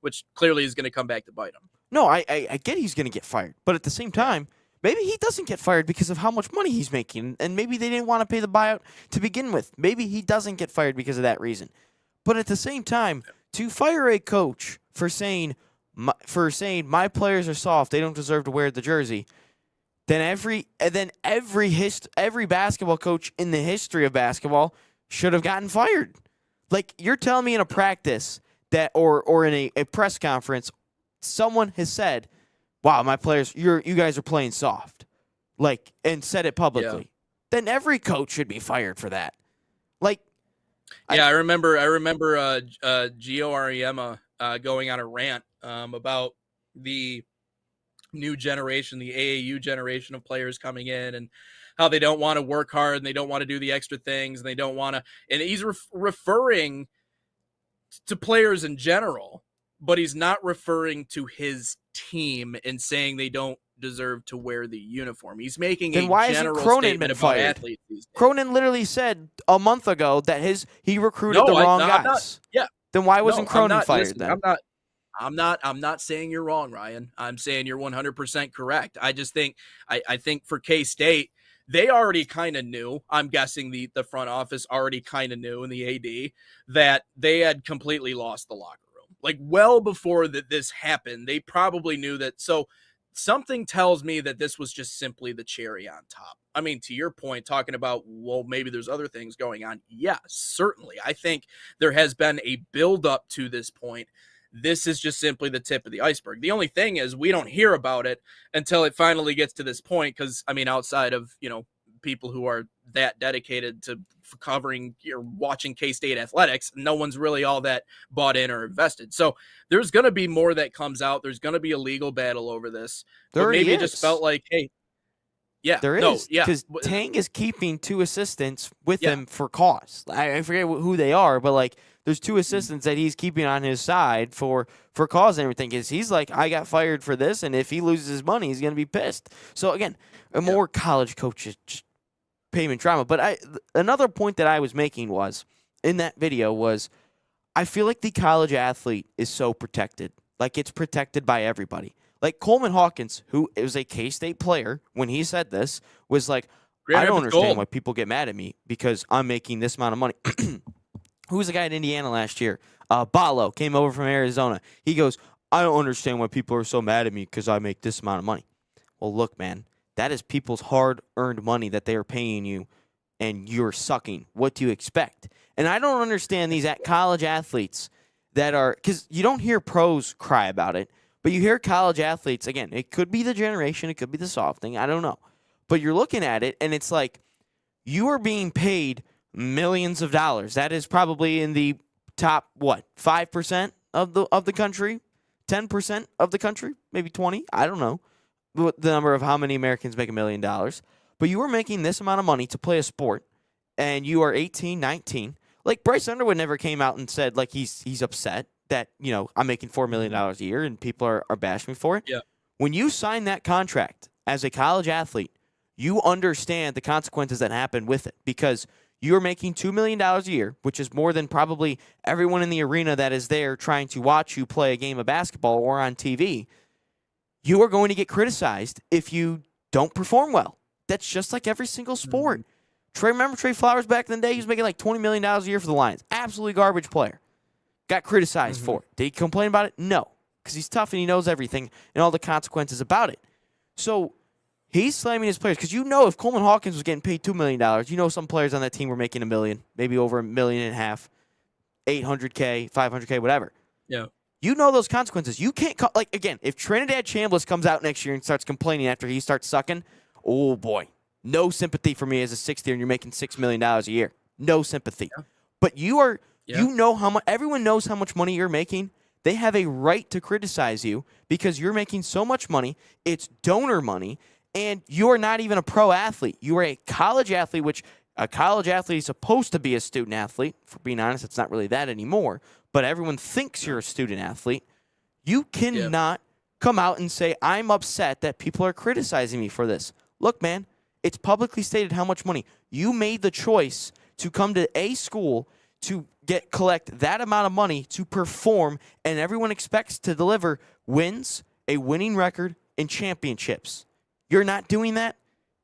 which clearly is going to come back to bite him. No, I get he's going to get fired. But at the same time, maybe he doesn't get fired because of how much money he's making. And maybe they didn't want to pay the buyout to begin with. Maybe he doesn't get fired because of that reason. But at the same time, to fire a coach for saying my players are soft, they don't deserve to wear the jersey, then every basketball coach in the history of basketball should have gotten fired. Like, you're telling me in a practice that or in a press conference, someone has said, wow, my players, you guys are playing soft, like, and said it publicly, then every coach should be fired for that. Like, I remember Gio Auriemma going on a rant about the new generation, the AAU generation of players coming in, and how they don't want to work hard and they don't want to do the extra things and they don't want to. And he's referring to players in general, but he's not referring to his team and saying they don't deserve to wear the uniform. He's making a general statement about athletes these days. Cronin literally said a month ago that he recruited the wrong guys. Then why wasn't Cronin fired then? I'm not saying you're wrong, Ryan. I'm saying you're 100% correct. I just think I think for K-State, they already kind of knew. I'm guessing the front office already kind of knew, and the AD, that they had completely lost the locker room. Like, well before this happened, they probably knew that. So something tells me that this was just simply the cherry on top. I mean, to your point, talking about, well, maybe there's other things going on. Yeah, certainly. I think there has been a buildup to this point. This is just simply the tip of the iceberg. The only thing is we don't hear about it until it finally gets to this point. Because, I mean, outside of, people who are that dedicated to covering or watching K-State athletics, no one's really all that bought in or invested. So there's going to be more that comes out. There's going to be a legal battle over this. But maybe it just felt like, hey, yeah, there is. Because Tang is keeping 2 assistants with him for cause. I forget who they are, but like there's 2 assistants that he's keeping on his side for cause and everything. Because he's like, I got fired for this, and if he loses his money, he's going to be pissed. So again, more college coaches just payment drama. But another point that I was making was in that video was I feel like the college athlete is so protected. Like it's protected by everybody. Like Coleman Hawkins, who is a K-State player, when he said this, was like, I don't understand why people get mad at me because I'm making this amount of money. Who was the guy in Indiana last year? Balo came over from Arizona. He goes, I don't understand why people are so mad at me because I make this amount of money. Well, look, man, that is people's hard-earned money that they are paying you, and you're sucking. What do you expect? And I don't understand these college athletes that are – because you don't hear pros cry about it, but you hear college athletes – again, it could be the generation. It could be the softening. I don't know. But you're looking at it, and it's like you are being paid millions of dollars. That is probably in the top, 5% of the country? 10% of the country? Maybe 20? I don't know. The number of how many Americans make $1 million. But you are making this amount of money to play a sport, and you are 18, 19. Like, Bryce Underwood never came out and said, like, he's upset that, I'm making $4 million a year, and people are bashing me for it. Yeah. When you sign that contract as a college athlete, you understand the consequences that happen with it because you're making $2 million a year, which is more than probably everyone in the arena that is there trying to watch you play a game of basketball or on TV. You are going to get criticized if you don't perform well. That's just like every single sport. Remember Trey Flowers back in the day? He was making like $20 million a year for the Lions. Absolutely garbage player. Got criticized for it. Did he complain about it? No, because he's tough and he knows everything and all the consequences about it. So he's slamming his players because if Coleman Hawkins was getting paid $2 million, some players on that team were making $1 million, maybe over $1.5 million, $800K, $500K, whatever. Yeah. Those consequences. You can't again, if Trinidad Chambliss comes out next year and starts complaining after he starts sucking, oh boy, no sympathy for me as a 6th year and you're making $6 million a year. No sympathy. Yeah. But how much everyone knows how much money you're making. They have a right to criticize you because you're making so much money. It's donor money, and you're not even a pro athlete. You are a college athlete, which a college athlete is supposed to be a student athlete. For being honest, it's not really that anymore. But everyone thinks you're a student athlete. You cannot come out and say, I'm upset that people are criticizing me for this. Look, man, it's publicly stated how much money. You made the choice to come to a school to collect that amount of money to perform, and everyone expects to deliver wins, a winning record, and championships. You're not doing that?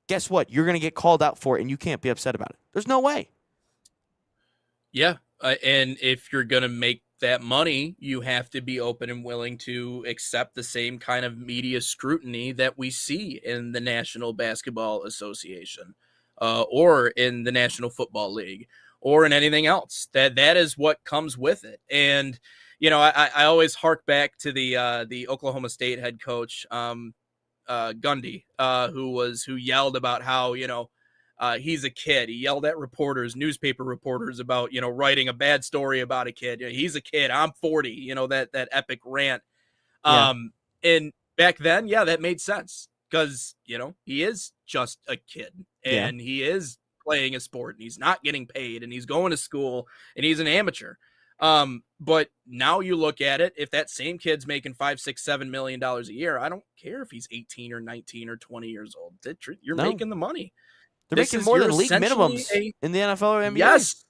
Guess what? You're going to get called out for it, and you can't be upset about it. There's no way. Yeah. And if you're going to make that money, you have to be open and willing to accept the same kind of media scrutiny that we see in the National Basketball Association or in the National Football League or in anything else. That is what comes with it. And, I always hark back to the Oklahoma State head coach, Gundy, who yelled about how, he's a kid. He yelled at newspaper reporters about, writing a bad story about a kid. He's a kid. I'm 40, that epic rant. And back then, that made sense because, he is just a kid and he is playing a sport and he's not getting paid and he's going to school and he's an amateur. But now you look at it, if that same kid's making $5, $6, $7 million a year, I don't care if he's 18 or 19 or 20 years old. You're making the money. They're making more than league minimums in the NFL or NBA. Yes.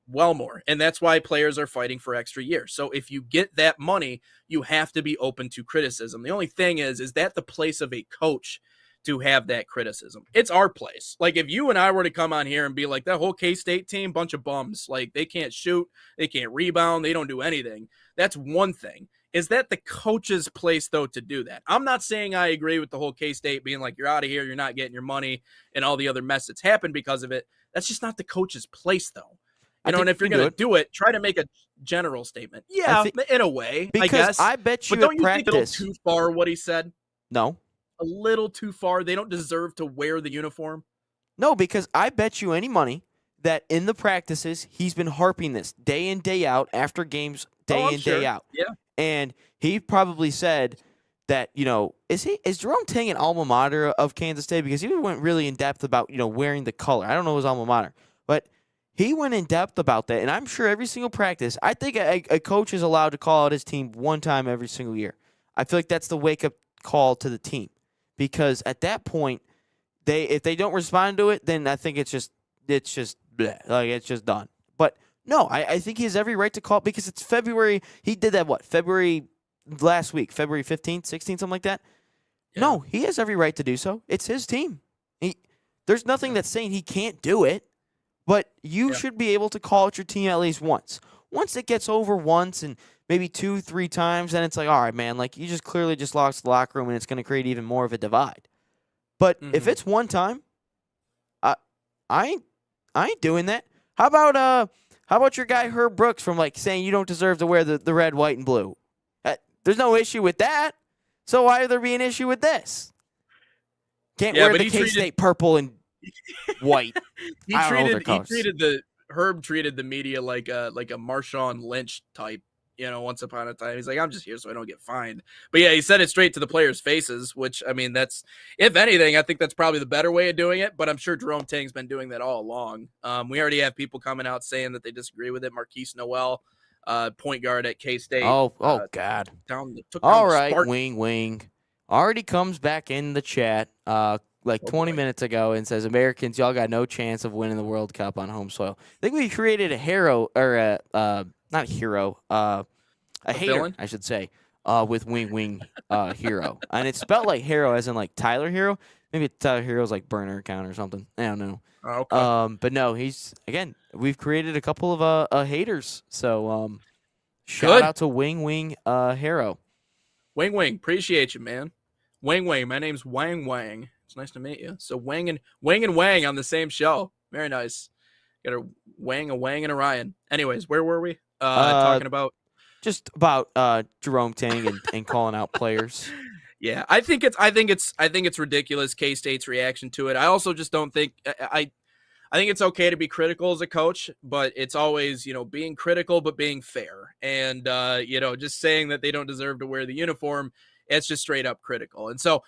Well more. And that's why players are fighting for extra years. So if you get that money, you have to be open to criticism. The only thing is that the place of a coach to have that criticism. It's our place. Like, if you and I were to come on here and be like, that whole K-State team, bunch of bums, like they can't shoot, they can't rebound, they don't do anything. That's one thing. Is that the coach's place, though, to do that? I'm not saying I agree with the whole K-State being like, you're out of here, you're not getting your money, and all the other mess that's happened because of it. That's just not the coach's place, though. You know, and if you're going to do it, try to make a general statement. Yeah, in a way, I guess. I bet you but don't you practice, think a little too far what he said? No. A little too far. They don't deserve to wear the uniform. No, because I bet you any money that in the practices, he's been harping this day in, day out, after games, day in, day out. Yeah. And he probably said that, you know, is Jerome Tang an alma mater of Kansas State? Because he went really in depth about, you know, wearing the color. I don't know his alma mater, but he went in depth about that. And I'm sure every single practice, I think a coach is allowed to call out his team one time every single year. I feel like that's the wake-up call to the team. Because at that point, if they don't respond to it, then I think it's just bleh, like it's just done. But no, I think he has every right to call it because it's February. He did that February last week, February 15th, 16th, something like that. Yeah. No, he has every right to do so. It's his team. There's nothing that's saying he can't do it, but you should be able to call out your team at least once. Once it gets over once and maybe 2-3 times, then it's like, all right, man, like you just clearly just lost the locker room and it's going to create even more of a divide. But if it's one time, I ain't doing that. How about your guy Herb Brooks from like saying you don't deserve to wear the red, white, and blue? There's no issue with that. So why would there be an issue with this? Can't wear the K-State purple and white. Herb treated the media like a Marshawn Lynch type, you know, once upon a time. He's like, I'm just here so I don't get fined. But yeah, he said it straight to the players' faces, which, I mean, that's, if anything, I think that's probably the better way of doing it. But I'm sure Jerome Tang's been doing that all along. We already have people coming out saying that they disagree with it. Marquise Noel, point guard at K-State. Oh, God. All right, wing. Already comes back in the chat like 20 minutes ago and says, Americans, y'all got no chance of winning the World Cup on home soil. I think we created a hero, or not hero, a hater, villain? I should say, with wing hero. And it's spelled like hero as in like Tyler Hero. Maybe Tyler Hero's like burner account or something. I don't know. Okay. But no, we've created a couple of haters. So shout out to wing hero. Wing, appreciate you, man. Wang, my name's Wang. It's nice to meet you. So Wang and Wang on the same show. Very nice. Got a Wang, and a Ryan. Anyways, where were we? Talking about just about Jerome Tang and calling out players. Yeah, I think it's ridiculous, K-State's reaction to it. I also just don't think I think it's okay to be critical as a coach, but it's always, you know, being critical but being fair. And you know, just saying that they don't deserve to wear the uniform, it's just straight up critical. And so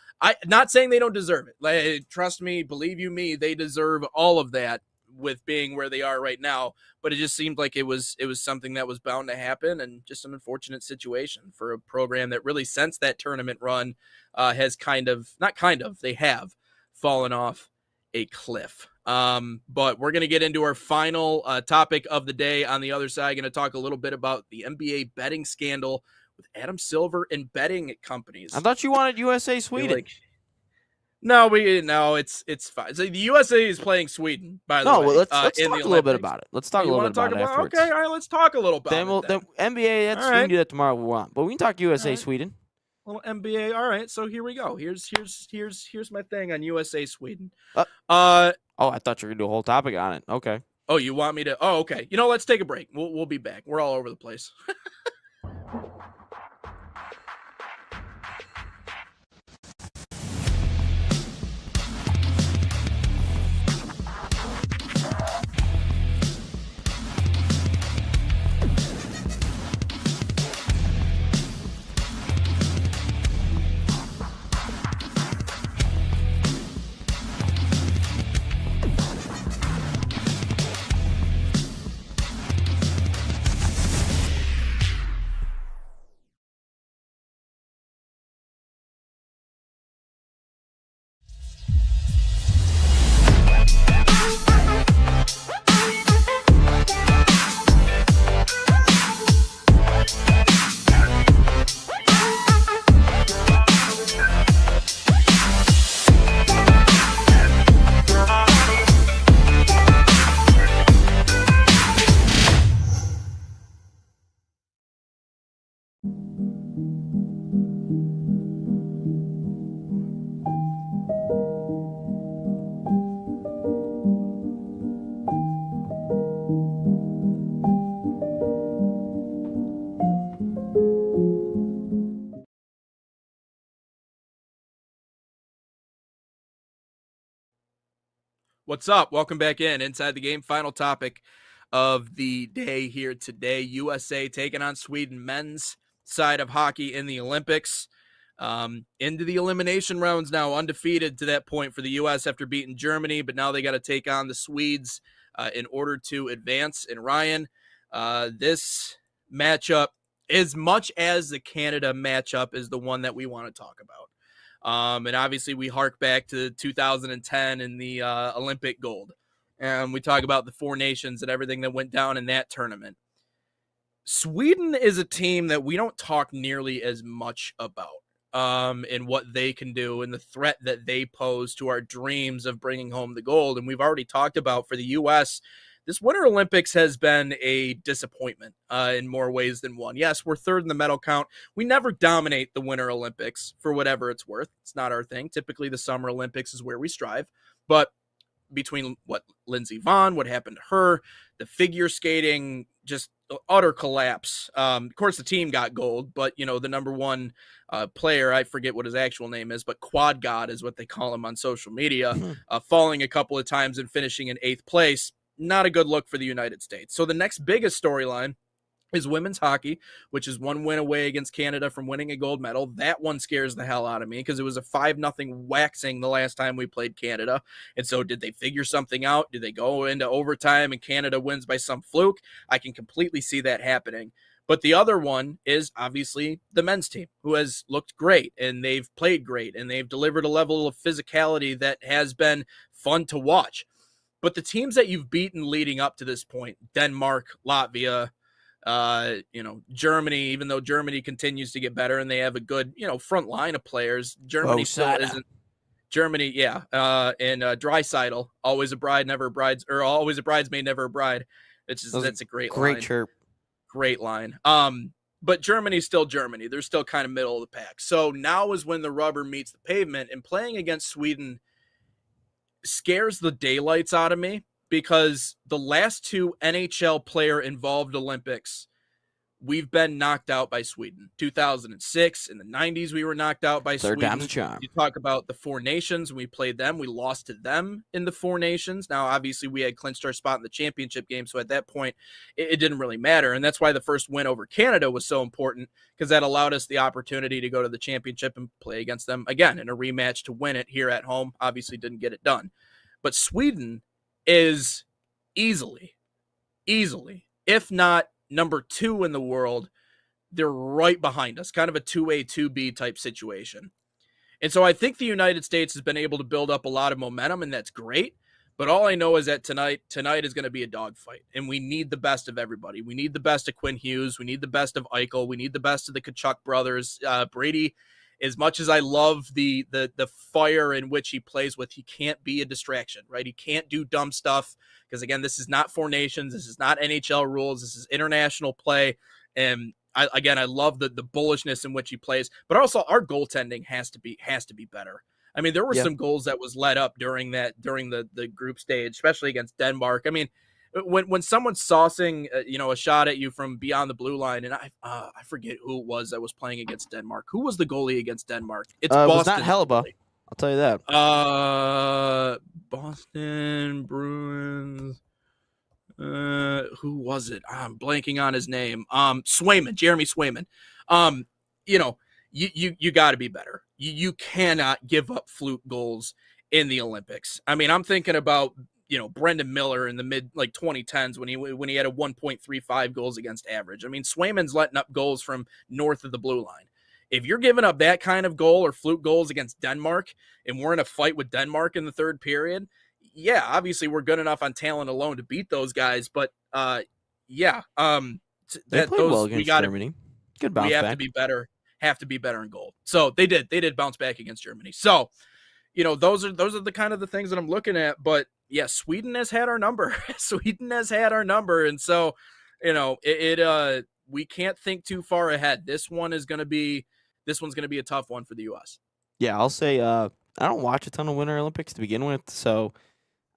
not saying they don't deserve it. Like, trust me, believe you me, they deserve all of that with being where they are right now. But it just seemed like it was something that was bound to happen, and just an unfortunate situation for a program that really, since that tournament run, has they have fallen off a cliff. But we're going to get into our final topic of the day. On the other side, going to talk a little bit about the NBA betting scandal with Adam Silver and betting companies. I thought you wanted USA Sweden. No, it's fine. So the USA is playing Sweden, by the way. No, let's talk a little bit about it. Let's talk a little bit about it afterwards. Okay, all right, let's talk a little about it. Then NBA, we can do that tomorrow if we want. But we can talk USA Sweden. Well, NBA, all right. So here we go. Here's my thing on USA Sweden. Oh, I thought you were gonna do a whole topic on it. Okay. Oh, you want me to? Oh, okay. You know, let's take a break. We'll be back. We're all over the place. What's up? Welcome back in Inside the Game. Final topic of the day here today. USA taking on Sweden, men's side of hockey in the Olympics. Into the elimination rounds now, undefeated to that point for the U.S. after beating Germany, but now they got to take on the Swedes in order to advance. And Ryan, this matchup, as much as the Canada matchup, is the one that we want to talk about. And obviously we hark back to 2010 and the Olympic gold. And we talk about the four nations and everything that went down in that tournament. Sweden is a team that we don't talk nearly as much about and what they can do and the threat that they pose to our dreams of bringing home the gold. And we've already talked about for the U.S., this Winter Olympics has been a disappointment in more ways than one. Yes, we're third in the medal count. We never dominate the Winter Olympics for whatever it's worth. It's not our thing. Typically, the Summer Olympics is where we strive. But between what Lindsey Vonn, what happened to her, the figure skating, just utter collapse. Of course, the team got gold, but, the number one player, I forget what his actual name is, but Quad God is what they call him on social media, falling a couple of times and finishing in 8th place. Not a good look for the United States. So the next biggest storyline is women's hockey, which is one win away against Canada from winning a gold medal. That one scares the hell out of me because it was a 5-0 waxing the last time we played Canada. And so did they figure something out? Do they go into overtime and Canada wins by some fluke? I can completely see that happening. But the other one is obviously the men's team, who has looked great and they've played great and they've delivered a level of physicality that has been fun to watch. But the teams that you've beaten leading up to this point, Denmark, Latvia, Germany, even though Germany continues to get better and they have a good, front line of players, Germany still isn't. Germany, yeah. And Draisaitl, always a bride, never a bride's, or always a bridesmaid, never a bride. That's a great line. Great chirp. Great line. But Germany's still Germany. They're still kind of middle of the pack. So now is when the rubber meets the pavement, and playing against Sweden scares the daylights out of me because the last two NHL player involved Olympics, we've been knocked out by Sweden. 2006 in the 90s, we were knocked out by Third Sweden. time's a charm. You talk about the four nations. When we played them, we lost to them in the four nations. Now, obviously, we had clinched our spot in the championship game, so at that point, it didn't really matter. And that's why the first win over Canada was so important, because that allowed us the opportunity to go to the championship and play against them again in a rematch to win it here at home. Obviously, didn't get it done. But Sweden is easily, if not number 2 in the world, they're right behind us, kind of a 2A, 2B type situation. And so I think the United States has been able to build up a lot of momentum, and that's great. But all I know is that tonight is going to be a dogfight, and we need the best of everybody. We need the best of Quinn Hughes. We need the best of Eichel. We need the best of the Tkachuk brothers. Brady, as much as I love the fire in which he plays with, he can't be a distraction, right? He can't do dumb stuff because, again, this is not four nations. This is not NHL rules. This is international play. And I love the bullishness in which he plays, but also our goaltending has to be better. I mean, there were some goals that was let up during the group stage, especially against Denmark. I mean, when someone's saucing, a shot at you from beyond the blue line, and I forget who it was that was playing against Denmark. Who was the goalie against Denmark? It's Boston. It was not Hellebuck. I'll tell you that. Boston Bruins. Who was it? I'm blanking on his name. Swayman, Jeremy Swayman. You got to be better. You cannot give up fluke goals in the Olympics. I mean, I'm thinking about Brendan Miller in the mid 2010s when he had a 1.35 goals against average. I mean, Swayman's letting up goals from north of the blue line. If you're giving up that kind of goal or fluke goals against Denmark, and we're in a fight with Denmark in the third period, yeah, obviously we're good enough on talent alone to beat those guys. But they played well against Germany. Good bounce back. We have to be better in goal. So they did bounce back against Germany. So, those are the kind of the things that I'm looking at. But yeah, Sweden has had our number. And so, we can't think too far ahead. This one's going to be a tough one for the U.S. Yeah, I'll say I don't watch a ton of Winter Olympics to begin with, so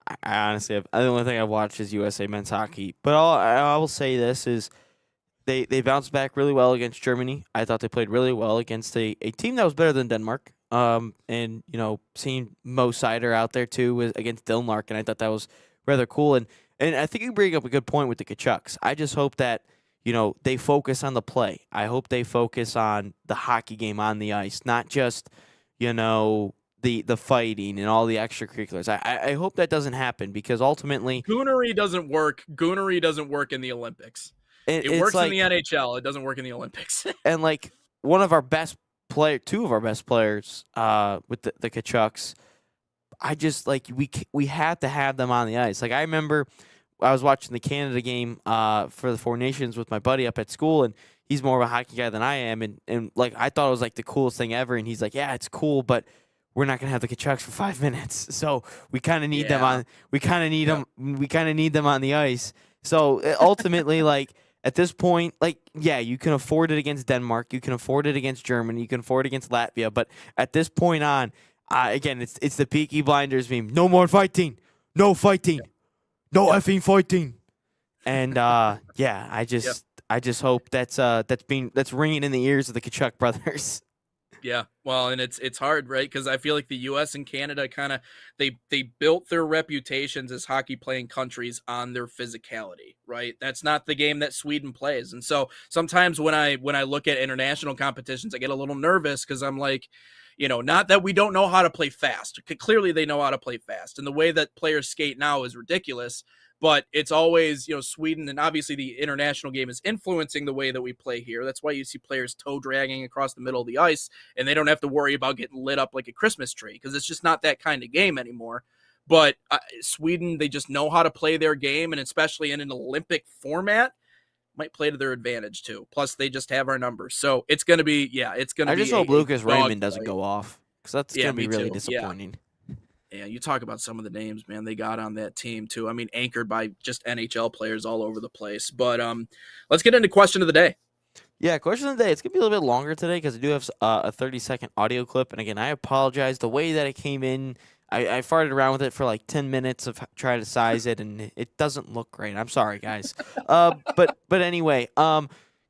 I honestly the only thing I've watched is USA men's hockey. But I will say this is they bounced back really well against Germany. I thought they played really well against a team that was better than Denmark. And seeing Mo Sider out there too against Dylan Larkin, I thought that was rather cool. And I think you bring up a good point with the Kachucks. I just hope that they focus on the play. I hope they focus on the hockey game on the ice, not just the fighting and all the extracurriculars. I hope that doesn't happen, because ultimately Goonery doesn't work. Goonery doesn't work in the Olympics. It works in the NHL. It doesn't work in the Olympics. And like two of our best players with the Kachucks, I just we had to have them on the ice. Like, I remember I was watching the Canada game for the Four Nations with my buddy up at school, and he's more of a hockey guy than I am, and like I thought it was like the coolest thing ever, and he's like, yeah, it's cool, but we're not gonna have the Kachucks for 5 minutes, so we kind of need them on. We kind of need them. We kind of need them on the ice. So ultimately, like at this point, like you can afford it against Denmark, you can afford it against Germany, you can afford it against Latvia, but at this point on, again, it's the Peaky Blinders meme. No more fighting. No fighting. No effing fighting. And I just hope that's ringing in the ears of the Kachuk brothers. Yeah, well, and it's hard, right? Because I feel like the U.S. and Canada kind of they built their reputations as hockey playing countries on their physicality, right? That's not the game that Sweden plays, and so sometimes when I look at international competitions, I get a little nervous because I'm like, not that we don't know how to play fast. Clearly, they know how to play fast, and the way that players skate now is ridiculous. But it's always, Sweden, and obviously the international game is influencing the way that we play here. That's why you see players toe dragging across the middle of the ice, and they don't have to worry about getting lit up like a Christmas tree, because it's just not that kind of game anymore. But Sweden, they just know how to play their game, and especially in an Olympic format, might play to their advantage too. Plus, they just have our numbers. So it's going to be, it's going to be. I just hope Lucas Raymond doesn't go off, because that's going to be really disappointing. Yeah, you talk about some of the names, man, they got on that team too. I mean, anchored by just NHL players all over the place. But let's get into question of the day. Yeah, question of the day. It's going to be a little bit longer today because I do have a 30-second audio clip. And again, I apologize. The way that it came in, I farted around with it for like 10 minutes of trying to size it, and it doesn't look great. I'm sorry, guys. But anyway,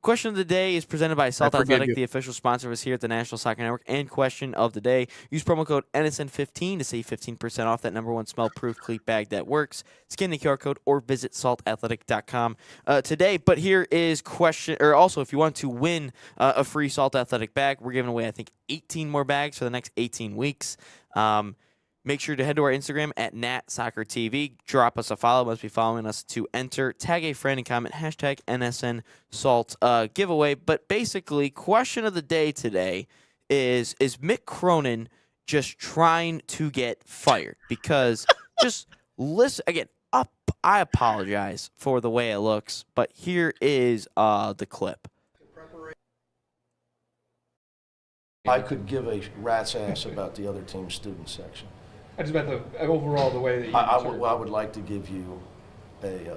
question of the day is presented by Salt Athletic, the official sponsor of us here at the National Soccer Network. And question of the day, use promo code NSN15 to save 15% off that #1 smell-proof cleat bag that works. Scan the QR code or visit saltathletic.com today. But here is question, or also if you want to win a free Salt Athletic bag, we're giving away, I think, 18 more bags for the next 18 weeks. Make sure to head to our Instagram at NatSoccerTV. Drop us a follow. Must be following us to enter. Tag a friend and comment hashtag NSNSalt giveaway. But basically, question of the day today is Mick Cronin just trying to get fired? Because just listen again. I apologize for the way it looks, but here is the clip. I could give a rat's ass about the other team's student section. I just meant overall the way that you. I would like to give you a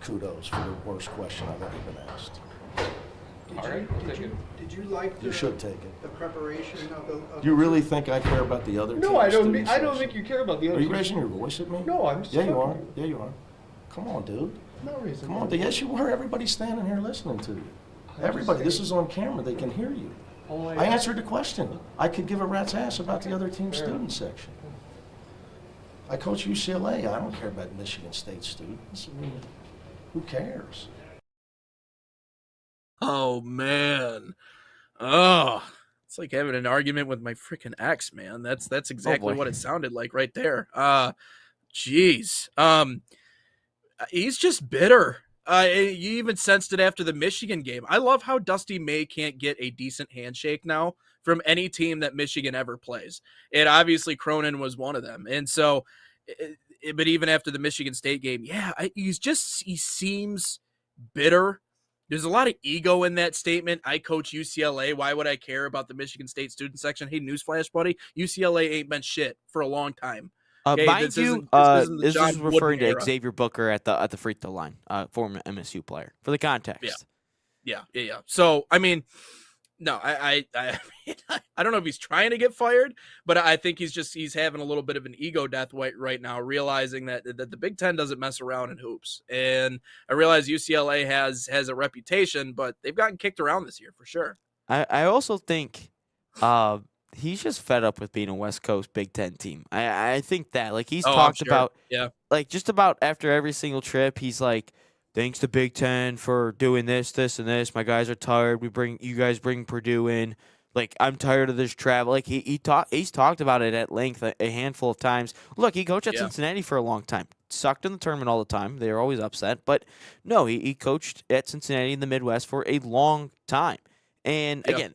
kudos for the worst question I've ever been asked. All right, I'll take it. Did you like? You should take it. The preparation of the. You really think I care about the other team's No, I don't. student I don't section? think you care about the other. Are you team. raising your voice at me? No, I'm just. Yeah, you are. talking. Yeah, you are. Come on, dude. No reason. Come on. Yes, you are. Everybody's standing here listening to you. Everybody. This is on camera. They can hear you. I answered the question. I could give a rat's ass about the other team's student section. I coach UCLA. I don't care about Michigan State students. I mean, who cares? Oh, man. Oh, it's like having an argument with my freaking ex, man. That's exactly what it sounded like right there. Jeez. He's just bitter. You even sensed it after the Michigan game. I love how Dusty May can't get a decent handshake now from any team that Michigan ever plays. And obviously Cronin was one of them. And so, but even after the Michigan State game, he seems bitter. There's a lot of ego in that statement. I coach UCLA. Why would I care about the Michigan State student section? Hey, newsflash, buddy. UCLA ain't been shit for a long time. Okay, mind you, this is referring to Xavier Booker at the free throw line, former MSU player, for the context. Yeah. So, I mean, no, I don't know if he's trying to get fired, but I think he's having a little bit of an ego death right now, realizing that the Big Ten doesn't mess around in hoops. And I realize UCLA has a reputation, but they've gotten kicked around this year for sure. I also think He's just fed up with being a West Coast Big Ten team. I think that, like, he's I'm talked sure. about, Yeah. like, just about after every single trip, he's like, thanks to Big Ten for doing this, this, and this. My guys are tired. You guys bring Purdue in. Like, I'm tired of this travel. Like, he's talked about it at length a handful of times. Look, he coached at Cincinnati for a long time. Sucked in the tournament all the time. They were always upset. But, no, he coached at Cincinnati in the Midwest for a long time. And, again,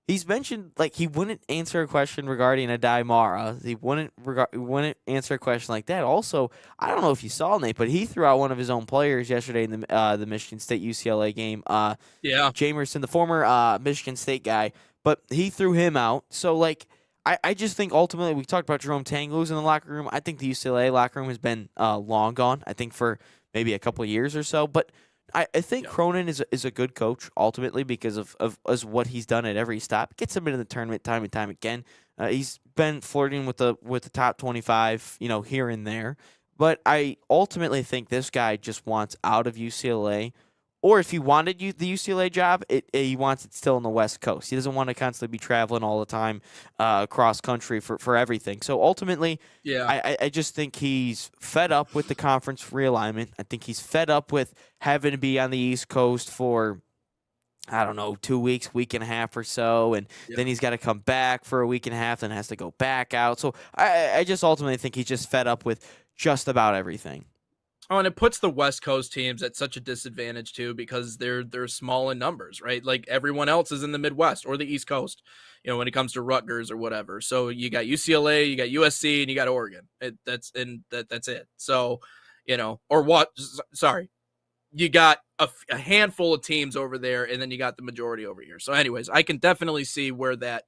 he's mentioned, like, he wouldn't answer a question regarding Adai Mara. He wouldn't answer a question like that. Also, I don't know if you saw, Nate, but he threw out one of his own players yesterday in the Michigan State-UCLA game. Jamerson, the former Michigan State guy. But he threw him out. So, like, I just think ultimately, we talked about Jerome Tang losing in the locker room. I think the UCLA locker room has been long gone, I think, for maybe a couple of years or so. But I think Cronin is a good coach ultimately because of what he's done at every stop. Gets him into the tournament time and time again. He's been flirting with the top 25, here and there. But I ultimately think this guy just wants out of UCLA. Or if he wanted the UCLA job, he wants it still on the West Coast. He doesn't want to constantly be traveling all the time across country for everything. So ultimately, I just think he's fed up with the conference realignment. I think he's fed up with having to be on the East Coast for, I don't know, 2 weeks, week and a half or so, and then he's got to come back for a week and a half, then has to go back out. So I just ultimately think he's just fed up with just about everything. Oh, and it puts the West Coast teams at such a disadvantage too because they're small in numbers, right? Like everyone else is in the Midwest or the East Coast, when it comes to Rutgers or whatever. So you got UCLA, you got USC, and you got Oregon. That's it. So, or what? Sorry, you got a handful of teams over there, and then you got the majority over here. So, anyways, I can definitely see where that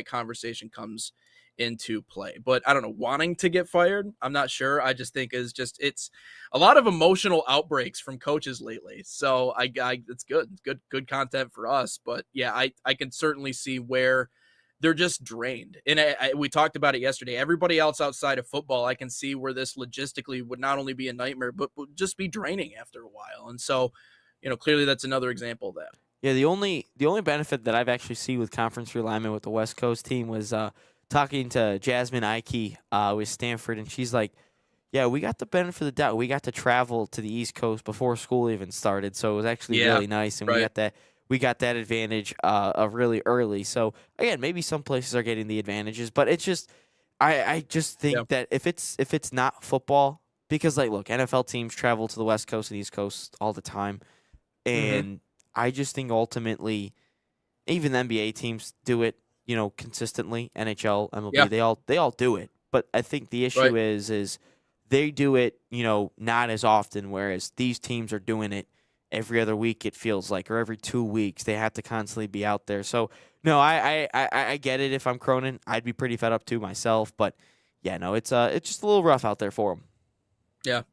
conversation comes into play. But I don't know, wanting to get fired, I'm not sure. I just think it's a lot of emotional outbreaks from coaches lately. So it's good content for us. But yeah, I can certainly see where they're just drained. And we talked about it yesterday. Everybody else outside of football, I can see where this logistically would not only be a nightmare, but would just be draining after a while. And so, clearly that's another example of that. Yeah, the only benefit that I've actually seen with conference realignment with the West Coast team was talking to Jasmine Ike with Stanford, and she's like, yeah, we got the benefit of the doubt. We got to travel to the East Coast before school even started, so it was actually really nice, and we got that advantage really early. So, again, maybe some places are getting the advantages, but it's just I just think that if it's not football, because, like, look, NFL teams travel to the West Coast and East Coast all the time, and I just think ultimately even the NBA teams do it, consistently. NHL, MLB, they all do it. But I think the issue is they do it, not as often, whereas these teams are doing it every other week, it feels like, or every 2 weeks. They have to constantly be out there. So, no, I get it. If I'm Cronin, I'd be pretty fed up too myself. But, yeah, no, it's just a little rough out there for him. Yeah.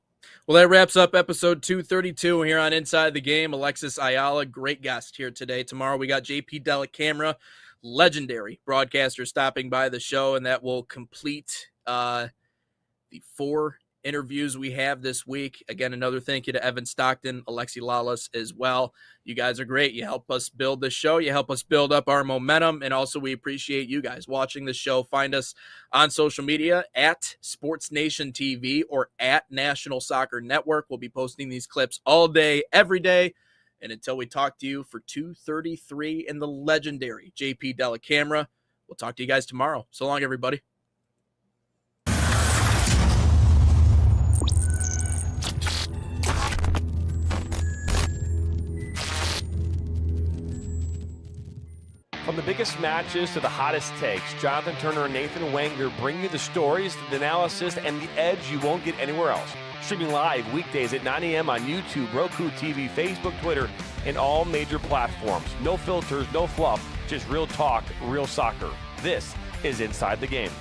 Well, that wraps up episode 232 here on Inside the Game. Alexis Ayala, great guest here today. Tomorrow we got JP Dellacamera, legendary broadcaster, stopping by the show, and that will complete the 4 interviews we have this week. Again, another thank you to Evan Stockton, Alexi Lalas as well. You guys are great. You help us build the show. You help us build up our momentum, and also we appreciate you guys watching the show. Find us on social media at Sports Nation TV or at National Soccer Network. We'll be posting these clips all day, every day. And until we talk to you for 233 in the legendary JP Dellacamera, we'll talk to you guys tomorrow. So long, everybody. From the biggest matches to the hottest takes, Jonathan Turner and Nathan Wenger bring you the stories, the analysis, and the edge you won't get anywhere else. Streaming live weekdays at 9 a.m. on YouTube, Roku TV, Facebook, Twitter, and all major platforms. No filters, no fluff, just real talk, real soccer. This is Inside the Game.